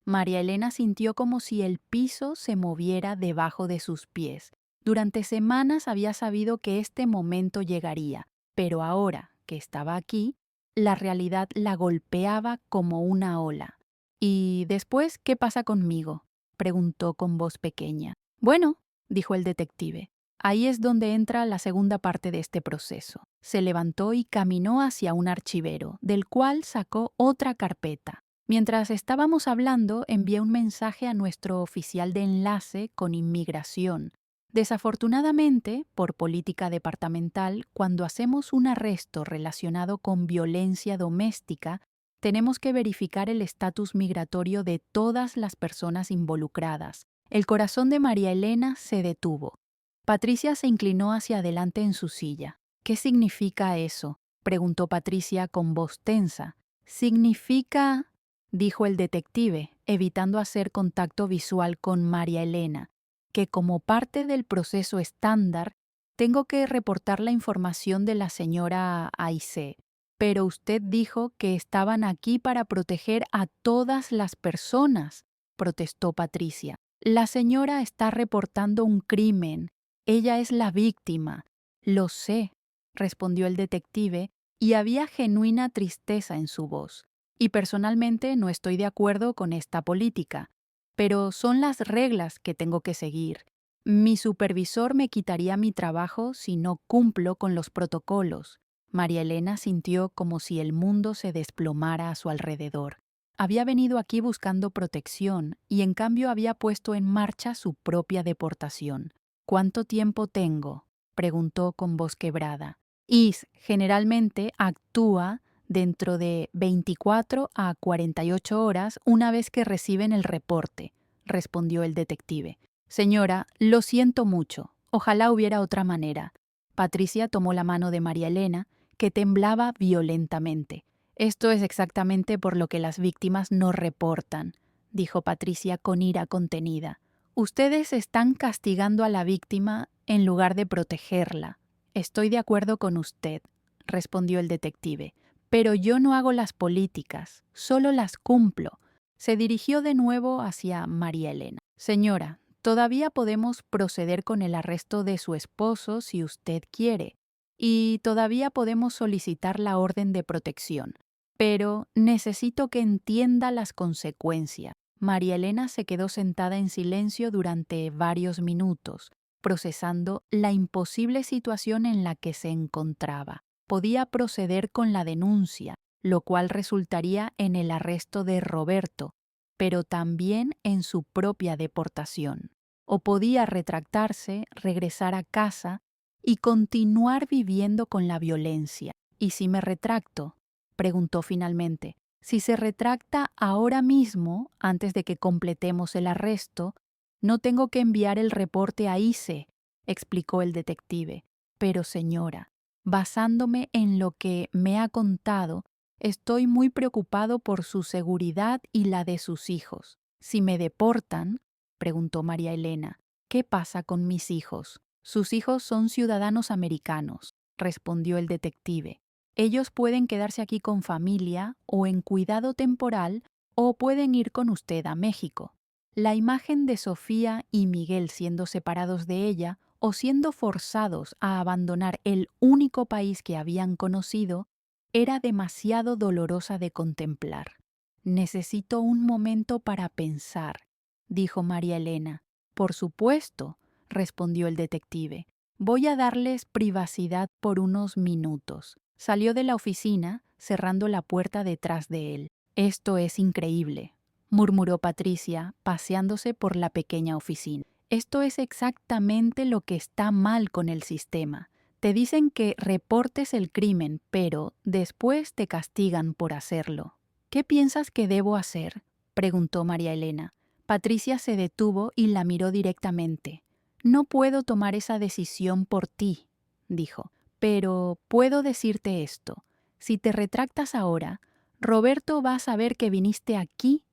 María Elena sintió como si el piso se moviera debajo de sus pies. Durante semanas había sabido que este momento llegaría, pero ahora que estaba aquí, la realidad la golpeaba como una ola. ¿Y después qué pasa conmigo?, preguntó con voz pequeña. Bueno, dijo el detective, ahí es donde entra la segunda parte de este proceso. Se levantó y caminó hacia un archivero, del cual sacó otra carpeta. Mientras estábamos hablando, envié un mensaje a nuestro oficial de enlace con inmigración. Desafortunadamente, por política departamental, cuando hacemos un arresto relacionado con violencia doméstica, tenemos que verificar el estatus migratorio de todas las personas involucradas. El corazón de María Elena se detuvo. Patricia se inclinó hacia adelante en su silla. ¿Qué significa eso?, preguntó Patricia con voz tensa. Significa, dijo el detective, evitando hacer contacto visual con María Elena, que como parte del proceso estándar tengo que reportar la información de la señora Aisé. Pero usted dijo que estaban aquí para proteger a todas las personas, protestó Patricia. La señora está reportando un crimen. Ella es la víctima. Lo sé, respondió el detective, y había genuina tristeza en su voz. Y personalmente no estoy de acuerdo con esta política, pero son las reglas que tengo que seguir. Mi supervisor me quitaría mi trabajo si no cumplo con los protocolos. María Elena sintió como si el mundo se desplomara a su alrededor. Había venido aquí buscando protección y en cambio había puesto en marcha su propia deportación. ¿Cuánto tiempo tengo?, preguntó con voz quebrada. ICE generalmente actúa dentro de 24 a 48 horas una vez que reciben el reporte, respondió el detective. Señora, lo siento mucho. Ojalá hubiera otra manera. Patricia tomó la mano de María Elena, que temblaba violentamente. Esto es exactamente por lo que las víctimas no reportan, dijo Patricia con ira contenida. Ustedes están castigando a la víctima en lugar de protegerla. Estoy de acuerdo con usted, respondió el detective, pero yo no hago las políticas, solo las cumplo. Se dirigió de nuevo hacia María Elena. Señora, todavía podemos proceder con el arresto de su esposo si usted quiere, y todavía podemos solicitar la orden de protección. Pero necesito que entienda las consecuencias. María Elena se quedó sentada en silencio durante varios minutos, procesando la imposible situación en la que se encontraba. Podía proceder con la denuncia, lo cual resultaría en el arresto de Roberto, pero también en su propia deportación. O podía retractarse, regresar a casa y continuar viviendo con la violencia. ¿Y si me retracto?, preguntó finalmente. Si se retracta ahora mismo, antes de que completemos el arresto, no tengo que enviar el reporte a ICE, explicó el detective. Pero señora, basándome en lo que me ha contado, estoy muy preocupado por su seguridad y la de sus hijos. Si me deportan, preguntó María Elena, ¿qué pasa con mis hijos? Sus hijos son ciudadanos americanos, respondió el detective. Ellos pueden quedarse aquí con familia o en cuidado temporal o pueden ir con usted a México. La imagen de Sofía y Miguel siendo separados de ella o siendo forzados a abandonar el único país que habían conocido era demasiado dolorosa de contemplar. Necesito un momento para pensar, dijo María Elena. Por supuesto, respondió el detective. Voy a darles privacidad por unos minutos. Salió de la oficina, cerrando la puerta detrás de él. Esto es increíble, murmuró Patricia, paseándose por la pequeña oficina. Esto es exactamente lo que está mal con el sistema. Te dicen que reportes el crimen, pero después te castigan por hacerlo. ¿Qué piensas que debo hacer?, preguntó María Elena. Patricia se detuvo y la miró directamente. No puedo tomar esa decisión por ti, dijo, pero puedo decirte esto. Si te retractas ahora, Roberto va a saber que viniste aquí,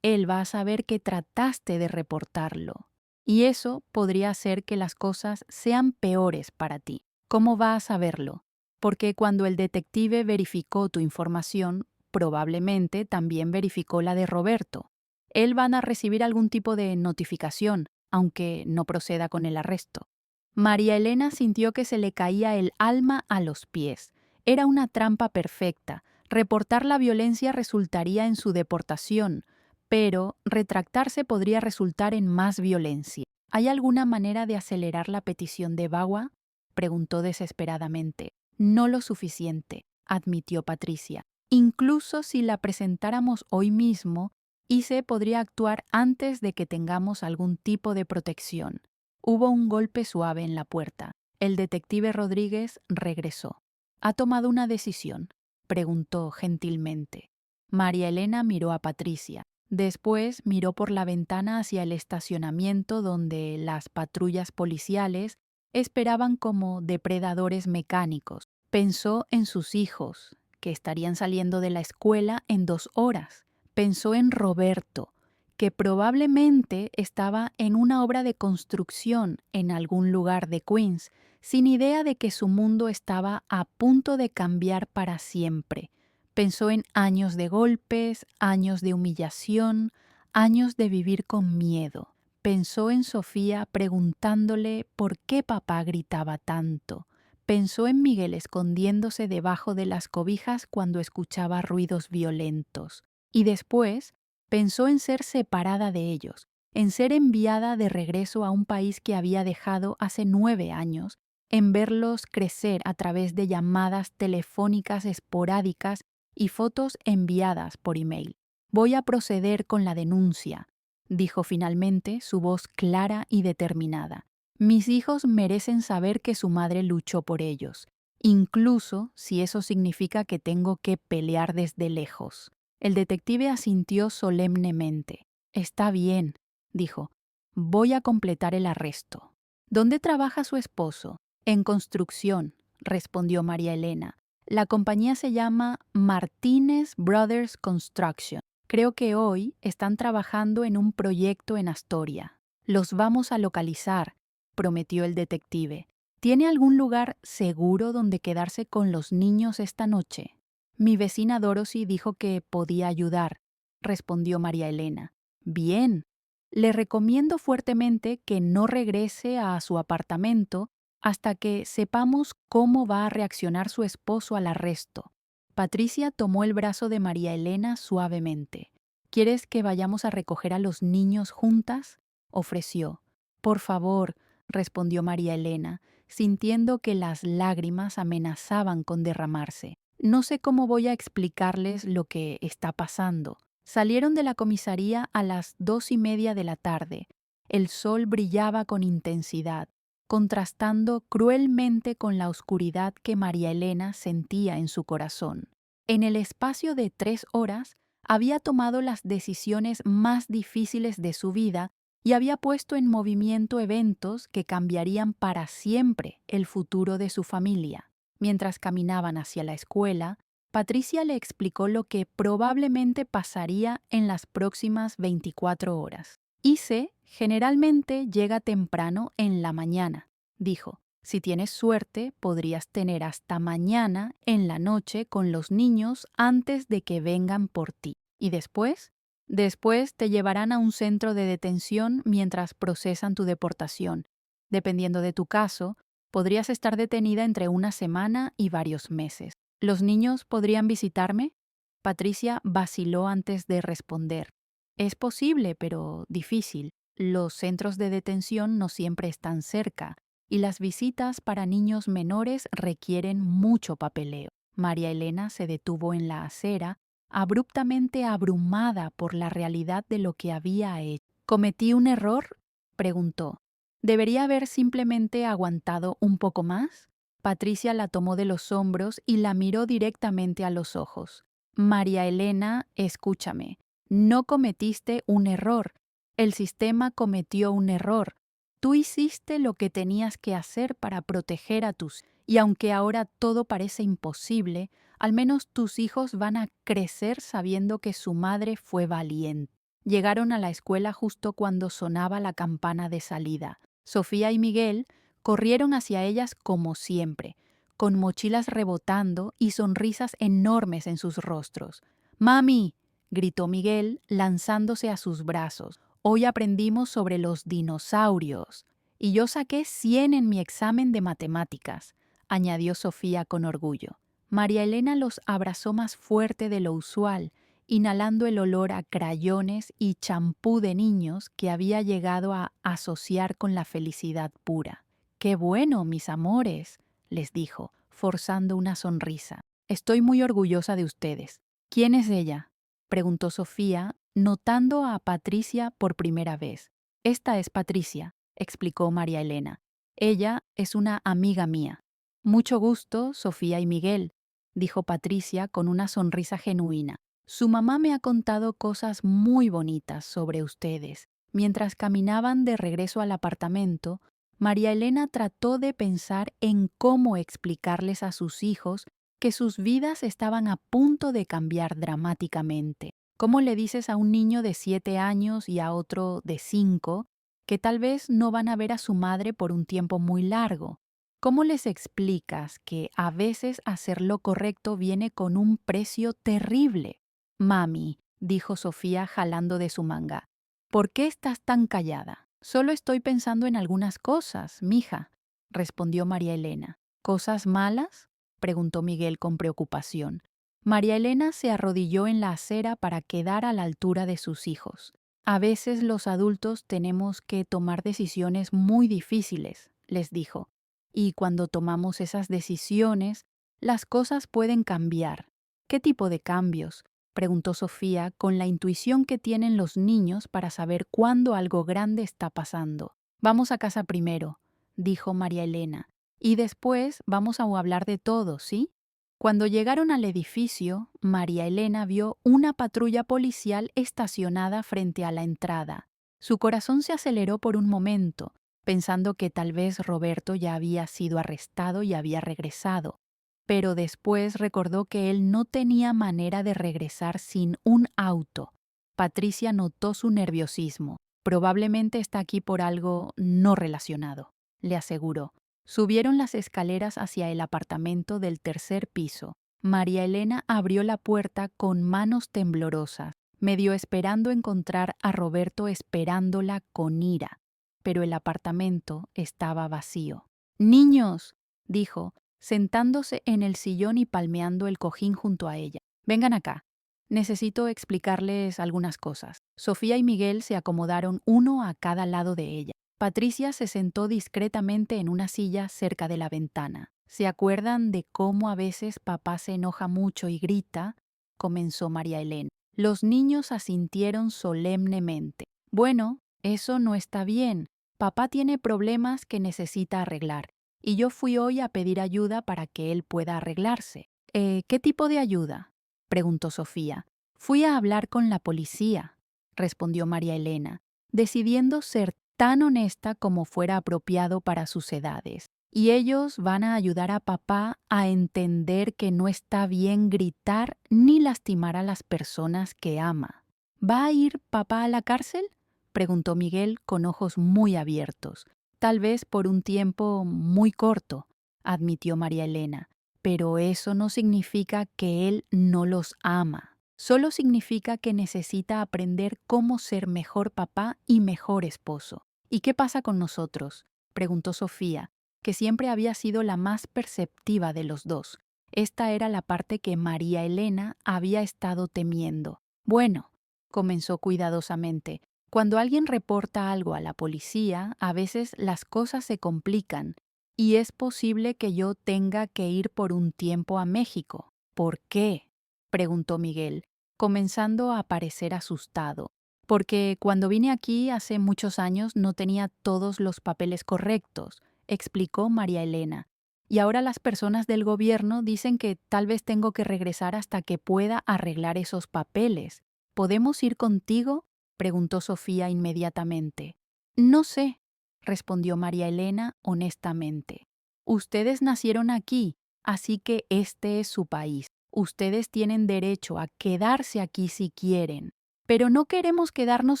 él va a saber que trataste de reportarlo. Y eso podría hacer que las cosas sean peores para ti. ¿Cómo va a saberlo? Porque cuando el detective verificó tu información, probablemente también verificó la de Roberto. Él van a recibir algún tipo de notificación, aunque no proceda con el arresto. María Elena sintió que se le caía el alma a los pies. Era una trampa perfecta. Reportar la violencia resultaría en su deportación, pero retractarse podría resultar en más violencia. ¿Hay alguna manera de acelerar la petición de VAWA?, preguntó desesperadamente. No lo suficiente, admitió Patricia. Incluso si la presentáramos hoy mismo, ICE podría actuar antes de que tengamos algún tipo de protección. Hubo un golpe suave en la puerta. El detective Rodríguez regresó. ¿Ha tomado una decisión?, preguntó gentilmente. María Elena miró a Patricia. Después miró por la ventana hacia el estacionamiento donde las patrullas policiales esperaban como depredadores mecánicos. Pensó en sus hijos, que estarían saliendo de la escuela en 2 horas. Pensó en Roberto, que probablemente estaba en una obra de construcción en algún lugar de Queens, sin idea de que su mundo estaba a punto de cambiar para siempre. Pensó en años de golpes, años de humillación, años de vivir con miedo. Pensó en Sofía preguntándole por qué papá gritaba tanto. Pensó en Miguel escondiéndose debajo de las cobijas cuando escuchaba ruidos violentos. Y después pensó en ser separada de ellos, en ser enviada de regreso a un país que había dejado hace 9 años, en verlos crecer a través de llamadas telefónicas esporádicas y fotos enviadas por email. Voy a proceder con la denuncia, dijo finalmente, su voz clara y determinada. Mis hijos merecen saber que su madre luchó por ellos, incluso si eso significa que tengo que pelear desde lejos. El detective asintió solemnemente. Está bien, dijo. Voy a completar el arresto. ¿Dónde trabaja su esposo? En construcción, respondió María Elena. La compañía se llama Martínez Brothers Construction. Creo que hoy están trabajando en un proyecto en Astoria. Los vamos a localizar, prometió el detective. ¿Tiene algún lugar seguro donde quedarse con los niños esta noche? Mi vecina Dorothy dijo que podía ayudar, respondió María Elena. Bien. Le recomiendo fuertemente que no regrese a su apartamento hasta que sepamos cómo va a reaccionar su esposo al arresto. Patricia tomó el brazo de María Elena suavemente. ¿Quieres que vayamos a recoger a los niños juntas? Ofreció. Por favor, respondió María Elena, sintiendo que las lágrimas amenazaban con derramarse. No sé cómo voy a explicarles lo que está pasando. Salieron de la comisaría a las 2:30 de la tarde. El sol brillaba con intensidad, contrastando cruelmente con la oscuridad que María Elena sentía en su corazón. En el espacio de 3 horas, había tomado las decisiones más difíciles de su vida y había puesto en movimiento eventos que cambiarían para siempre el futuro de su familia. Mientras caminaban hacia la escuela, Patricia le explicó lo que probablemente pasaría en las próximas 24 horas. Ise generalmente llega temprano en la mañana, dijo. Si tienes suerte, podrías tener hasta mañana en la noche con los niños antes de que vengan por ti. ¿Y después? Después te llevarán a un centro de detención mientras procesan tu deportación. Dependiendo de tu caso, podrías estar detenida entre una semana y varios meses. ¿Los niños podrían visitarme? Patricia vaciló antes de responder. Es posible, pero difícil. Los centros de detención no siempre están cerca, y las visitas para niños menores requieren mucho papeleo. María Elena se detuvo en la acera, abruptamente abrumada por la realidad de lo que había hecho. ¿Cometí un error?, preguntó. ¿Debería haber simplemente aguantado un poco más? Patricia la tomó de los hombros y la miró directamente a los ojos. María Elena, escúchame. No cometiste un error. El sistema cometió un error. Tú hiciste lo que tenías que hacer para proteger a tus... Y aunque ahora todo parece imposible, al menos tus hijos van a crecer sabiendo que su madre fue valiente. Llegaron a la escuela justo cuando sonaba la campana de salida. Sofía y Miguel corrieron hacia ellas como siempre, con mochilas rebotando y sonrisas enormes en sus rostros. ¡Mami!, gritó Miguel, lanzándose a sus brazos. Hoy aprendimos sobre los dinosaurios. Y yo saqué 100 en mi examen de matemáticas, añadió Sofía con orgullo. María Elena los abrazó más fuerte de lo usual, inhalando el olor a crayones y champú de niños que había llegado a asociar con la felicidad pura. ¡Qué bueno, mis amores!, les dijo, forzando una sonrisa. Estoy muy orgullosa de ustedes. ¿Quién es ella?, preguntó Sofía, notando a Patricia por primera vez. Esta es Patricia, explicó María Elena. Ella es una amiga mía. Mucho gusto, Sofía y Miguel, dijo Patricia con una sonrisa genuina. Su mamá me ha contado cosas muy bonitas sobre ustedes. Mientras caminaban de regreso al apartamento, María Elena trató de pensar en cómo explicarles a sus hijos que sus vidas estaban a punto de cambiar dramáticamente. ¿Cómo le dices a un niño de 7 años y a otro de 5 que tal vez no van a ver a su madre por un tiempo muy largo? ¿Cómo les explicas que a veces hacer lo correcto viene con un precio terrible? Mami, dijo Sofía jalando de su manga, ¿por qué estás tan callada? Solo estoy pensando en algunas cosas, mija, respondió María Elena. ¿Cosas malas?, preguntó Miguel con preocupación. María Elena se arrodilló en la acera para quedar a la altura de sus hijos. A veces los adultos tenemos que tomar decisiones muy difíciles, les dijo, y cuando tomamos esas decisiones, las cosas pueden cambiar. ¿Qué tipo de cambios?, preguntó Sofía con la intuición que tienen los niños para saber cuándo algo grande está pasando. Vamos a casa primero, dijo María Elena, y después vamos a hablar de todo, ¿sí? Cuando llegaron al edificio, María Elena vio una patrulla policial estacionada frente a la entrada. Su corazón se aceleró por un momento, pensando que tal vez Roberto ya había sido arrestado y había regresado. Pero después recordó que él no tenía manera de regresar sin un auto. Patricia notó su nerviosismo. Probablemente está aquí por algo no relacionado, le aseguró. Subieron las escaleras hacia el apartamento del tercer piso. María Elena abrió la puerta con manos temblorosas, medio esperando encontrar a Roberto esperándola con ira. Pero el apartamento estaba vacío. «¡Niños!», dijo, sentándose en el sillón y palmeando el cojín junto a ella. «Vengan acá. Necesito explicarles algunas cosas». Sofía y Miguel se acomodaron uno a cada lado de ella. Patricia se sentó discretamente en una silla cerca de la ventana. «¿Se acuerdan de cómo a veces papá se enoja mucho y grita?», comenzó María Elena. Los niños asintieron solemnemente. «Bueno, eso no está bien. Papá tiene problemas que necesita arreglar. Y yo fui hoy a pedir ayuda para que él pueda arreglarse». ¿Qué tipo de ayuda?», preguntó Sofía. «Fui a hablar con la policía», respondió María Elena, decidiendo ser tan honesta como fuera apropiado para sus edades. «Y ellos van a ayudar a papá a entender que no está bien gritar ni lastimar a las personas que ama». «¿Va a ir papá a la cárcel?», preguntó Miguel con ojos muy abiertos. «Tal vez por un tiempo muy corto», admitió María Elena, «pero eso no significa que él no los ama. Solo significa que necesita aprender cómo ser mejor papá y mejor esposo». «¿Y qué pasa con nosotros?», preguntó Sofía, que siempre había sido la más perceptiva de los dos. Esta era la parte que María Elena había estado temiendo. «Bueno», comenzó cuidadosamente, «cuando alguien reporta algo a la policía, a veces las cosas se complican y es posible que yo tenga que ir por un tiempo a México». «¿Por qué?», preguntó Miguel, comenzando a parecer asustado. «Porque cuando vine aquí hace muchos años no tenía todos los papeles correctos», explicó María Elena. «Y ahora las personas del gobierno dicen que tal vez tengo que regresar hasta que pueda arreglar esos papeles. ¿Podemos ir contigo?», preguntó Sofía inmediatamente. «No sé», respondió María Elena honestamente. «Ustedes nacieron aquí, así que este es su país. Ustedes tienen derecho a quedarse aquí si quieren». «Pero no queremos quedarnos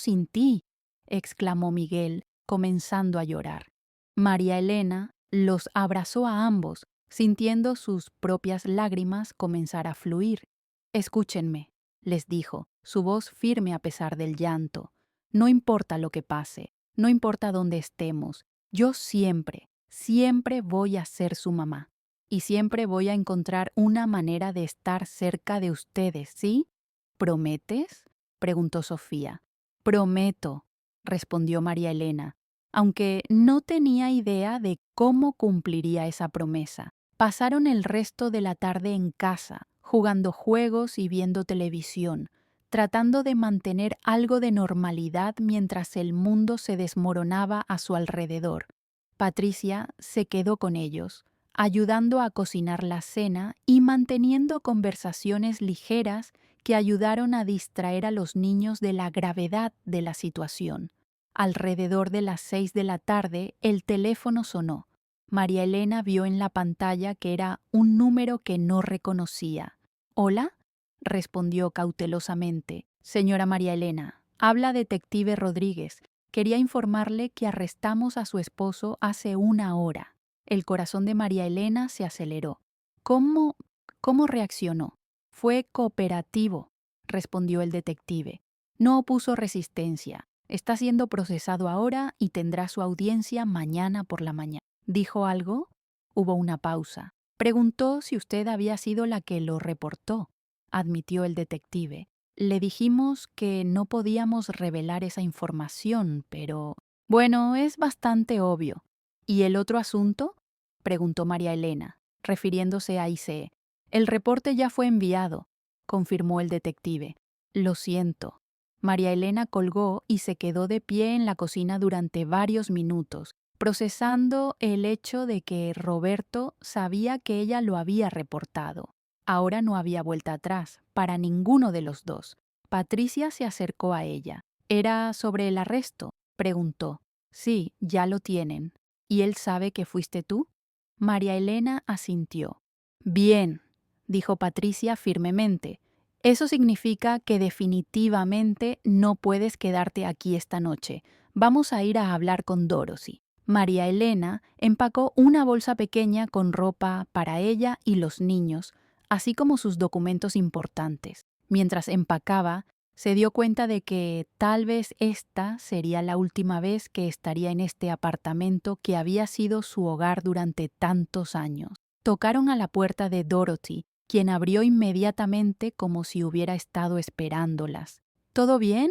sin ti», exclamó Miguel, comenzando a llorar. María Elena los abrazó a ambos, sintiendo sus propias lágrimas comenzar a fluir. «Escúchenme», les dijo, su voz firme a pesar del llanto. «No importa lo que pase, no importa dónde estemos, yo siempre, siempre voy a ser su mamá. Y siempre voy a encontrar una manera de estar cerca de ustedes, ¿sí? ¿Prometes?», preguntó Sofía. «Prometo», respondió María Elena, aunque no tenía idea de cómo cumpliría esa promesa. Pasaron el resto de la tarde en casa, jugando juegos y viendo televisión, tratando de mantener algo de normalidad mientras el mundo se desmoronaba a su alrededor. Patricia se quedó con ellos, ayudando a cocinar la cena y manteniendo conversaciones ligeras que ayudaron a distraer a los niños de la gravedad de la situación. Alrededor de las 6 de la tarde, el teléfono sonó. María Elena vio en la pantalla que era un número que no reconocía. ¿Hola?, respondió cautelosamente. Señora María Elena, habla detective Rodríguez. Quería informarle que arrestamos a su esposo hace 1 hora. El corazón de María Elena se aceleró. ¿Cómo reaccionó? Fue cooperativo, respondió el detective. No opuso resistencia. Está siendo procesado ahora y tendrá su audiencia mañana por la mañana. ¿Dijo algo? Hubo una pausa. Preguntó si usted había sido la que lo reportó, admitió el detective. Le dijimos que no podíamos revelar esa información, pero... Bueno, es bastante obvio. ¿Y el otro asunto?, preguntó María Elena, refiriéndose a ICE. El reporte ya fue enviado, confirmó el detective. Lo siento. María Elena colgó y se quedó de pie en la cocina durante varios minutos, procesando el hecho de que Roberto sabía que ella lo había reportado. Ahora no había vuelta atrás, para ninguno de los dos. Patricia se acercó a ella. ¿Era sobre el arresto?, preguntó. Sí, ya lo tienen. ¿Y él sabe que fuiste tú? María Elena asintió. Bien, dijo Patricia firmemente. Eso significa que definitivamente no puedes quedarte aquí esta noche. Vamos a ir a hablar con Dorothy. María Elena empacó una bolsa pequeña con ropa para ella y los niños, así como sus documentos importantes. Mientras empacaba, se dio cuenta de que tal vez esta sería la última vez que estaría en este apartamento que había sido su hogar durante tantos años. Tocaron a la puerta de Dorothy, quien abrió inmediatamente como si hubiera estado esperándolas. ¿Todo bien?,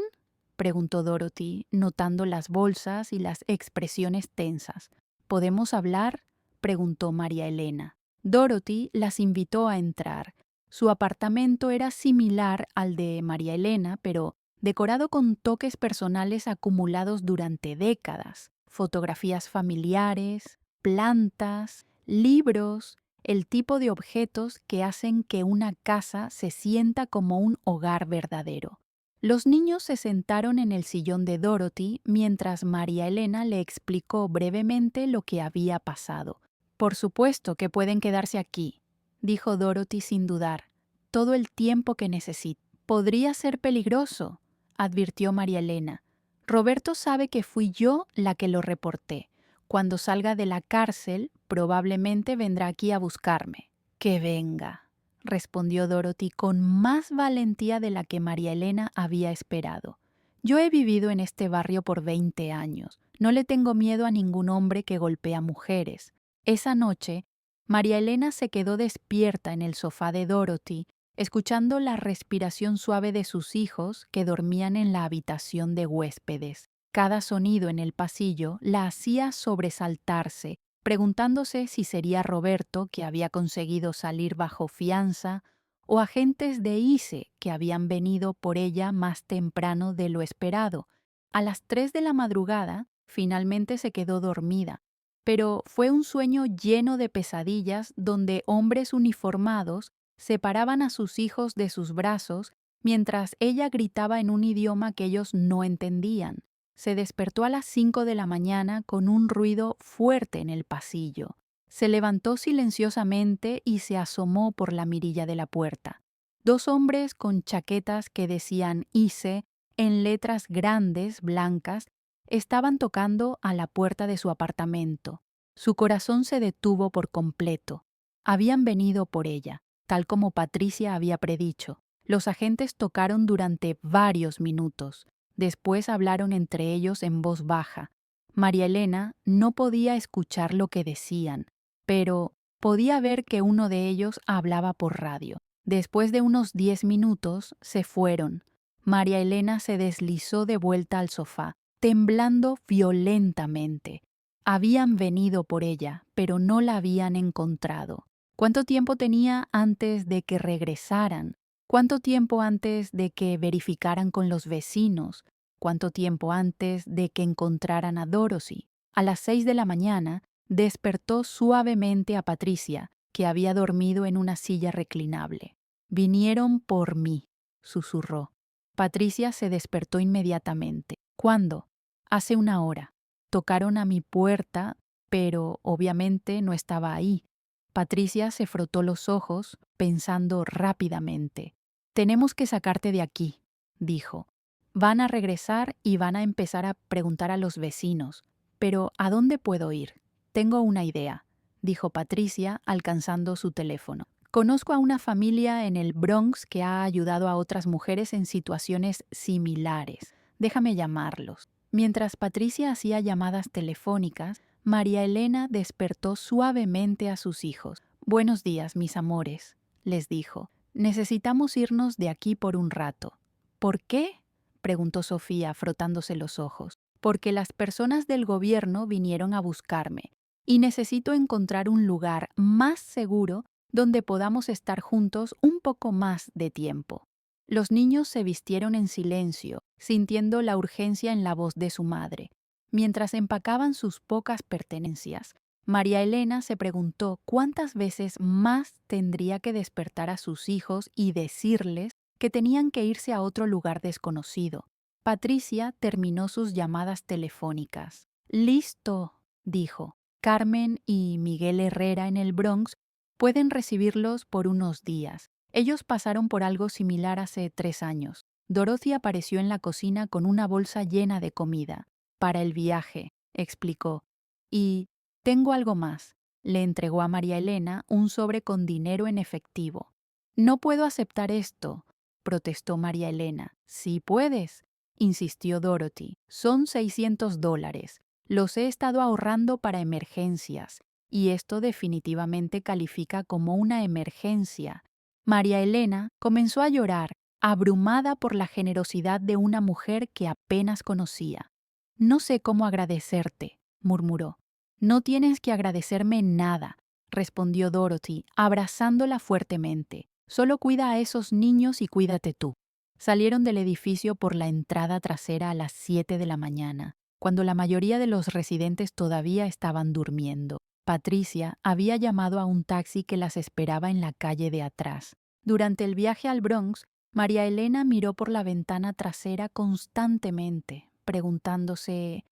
preguntó Dorothy, notando las bolsas y las expresiones tensas. ¿Podemos hablar?, preguntó María Elena. Dorothy las invitó a entrar. Su apartamento era similar al de María Elena, pero decorado con toques personales acumulados durante décadas. Fotografías familiares, plantas, libros, el tipo de objetos que hacen que una casa se sienta como un hogar verdadero. Los niños se sentaron en el sillón de Dorothy mientras María Elena le explicó brevemente lo que había pasado. Por supuesto que pueden quedarse aquí, dijo Dorothy sin dudar. Todo el tiempo que necesiten. Podría ser peligroso, advirtió María Elena. Roberto sabe que fui yo la que lo reporté. Cuando salga de la cárcel, probablemente vendrá aquí a buscarme. Que venga, respondió Dorothy con más valentía de la que María Elena había esperado. Yo he vivido en este barrio por 20 años. No le tengo miedo a ningún hombre que golpea mujeres. Esa noche, María Elena se quedó despierta en el sofá de Dorothy, escuchando la respiración suave de sus hijos que dormían en la habitación de huéspedes. Cada sonido en el pasillo la hacía sobresaltarse, preguntándose si sería Roberto, que había conseguido salir bajo fianza, o agentes de ICE que habían venido por ella más temprano de lo esperado. A las 3 de la madrugada, finalmente se quedó dormida, pero fue un sueño lleno de pesadillas donde hombres uniformados separaban a sus hijos de sus brazos mientras ella gritaba en un idioma que ellos no entendían. Se despertó a las 5 de la mañana con un ruido fuerte en el pasillo. Se levantó silenciosamente y se asomó por la mirilla de la puerta. 2 hombres con chaquetas que decían ICE en letras grandes, blancas, estaban tocando a la puerta de su apartamento. Su corazón se detuvo por completo. Habían venido por ella, tal como Patricia había predicho. Los agentes tocaron durante varios minutos. Después hablaron entre ellos en voz baja. María Elena no podía escuchar lo que decían, pero podía ver que uno de ellos hablaba por radio. Después de unos 10 minutos se fueron. María Elena se deslizó de vuelta al sofá, temblando violentamente. Habían venido por ella, pero no la habían encontrado. ¿Cuánto tiempo tenía antes de que regresaran? ¿Cuánto tiempo antes de que verificaran con los vecinos? ¿Cuánto tiempo antes de que encontraran a Dorothy? A las 6 de la mañana, despertó suavemente a Patricia, que había dormido en una silla reclinable. «Vinieron por mí», susurró. Patricia se despertó inmediatamente. «¿Cuándo?». Hace una hora. Tocaron a mi puerta, pero obviamente no estaba ahí. Patricia se frotó los ojos, pensando rápidamente. Tenemos que sacarte de aquí, dijo. Van a regresar y van a empezar a preguntar a los vecinos. Pero ¿a dónde puedo ir? Tengo una idea, dijo Patricia, alcanzando su teléfono. Conozco a una familia en el Bronx que ha ayudado a otras mujeres en situaciones similares. Déjame llamarlos. Mientras Patricia hacía llamadas telefónicas, María Elena despertó suavemente a sus hijos. Buenos días, mis amores, les dijo. Necesitamos irnos de aquí por un rato. ¿Por qué? Preguntó Sofía, frotándose los ojos. Porque las personas del gobierno vinieron a buscarme y necesito encontrar un lugar más seguro donde podamos estar juntos un poco más de tiempo. Los niños se vistieron en silencio, sintiendo la urgencia en la voz de su madre. Mientras empacaban sus pocas pertenencias, María Elena se preguntó cuántas veces más tendría que despertar a sus hijos y decirles que tenían que irse a otro lugar desconocido. Patricia terminó sus llamadas telefónicas. «Listo», dijo. Carmen y Miguel Herrera en el Bronx pueden recibirlos por unos días. Ellos pasaron por algo similar hace 3 años. Dorothy apareció en la cocina con una bolsa llena de comida. Para el viaje, explicó. Y tengo algo más. Le entregó a María Elena un sobre con dinero en efectivo. No puedo aceptar esto, protestó María Elena. Sí puedes, insistió Dorothy. Son $600. Los he estado ahorrando para emergencias, y esto definitivamente califica como una emergencia. María Elena comenzó a llorar, abrumada por la generosidad de una mujer que apenas conocía. No sé cómo agradecerte, murmuró. No tienes que agradecerme nada, respondió Dorothy, abrazándola fuertemente. Solo cuida a esos niños y cuídate tú. Salieron del edificio por la entrada trasera a las 7 de la mañana, cuando la mayoría de los residentes todavía estaban durmiendo. Patricia había llamado a un taxi que las esperaba en la calle de atrás. Durante el viaje al Bronx, María Elena miró por la ventana trasera constantemente, preguntándose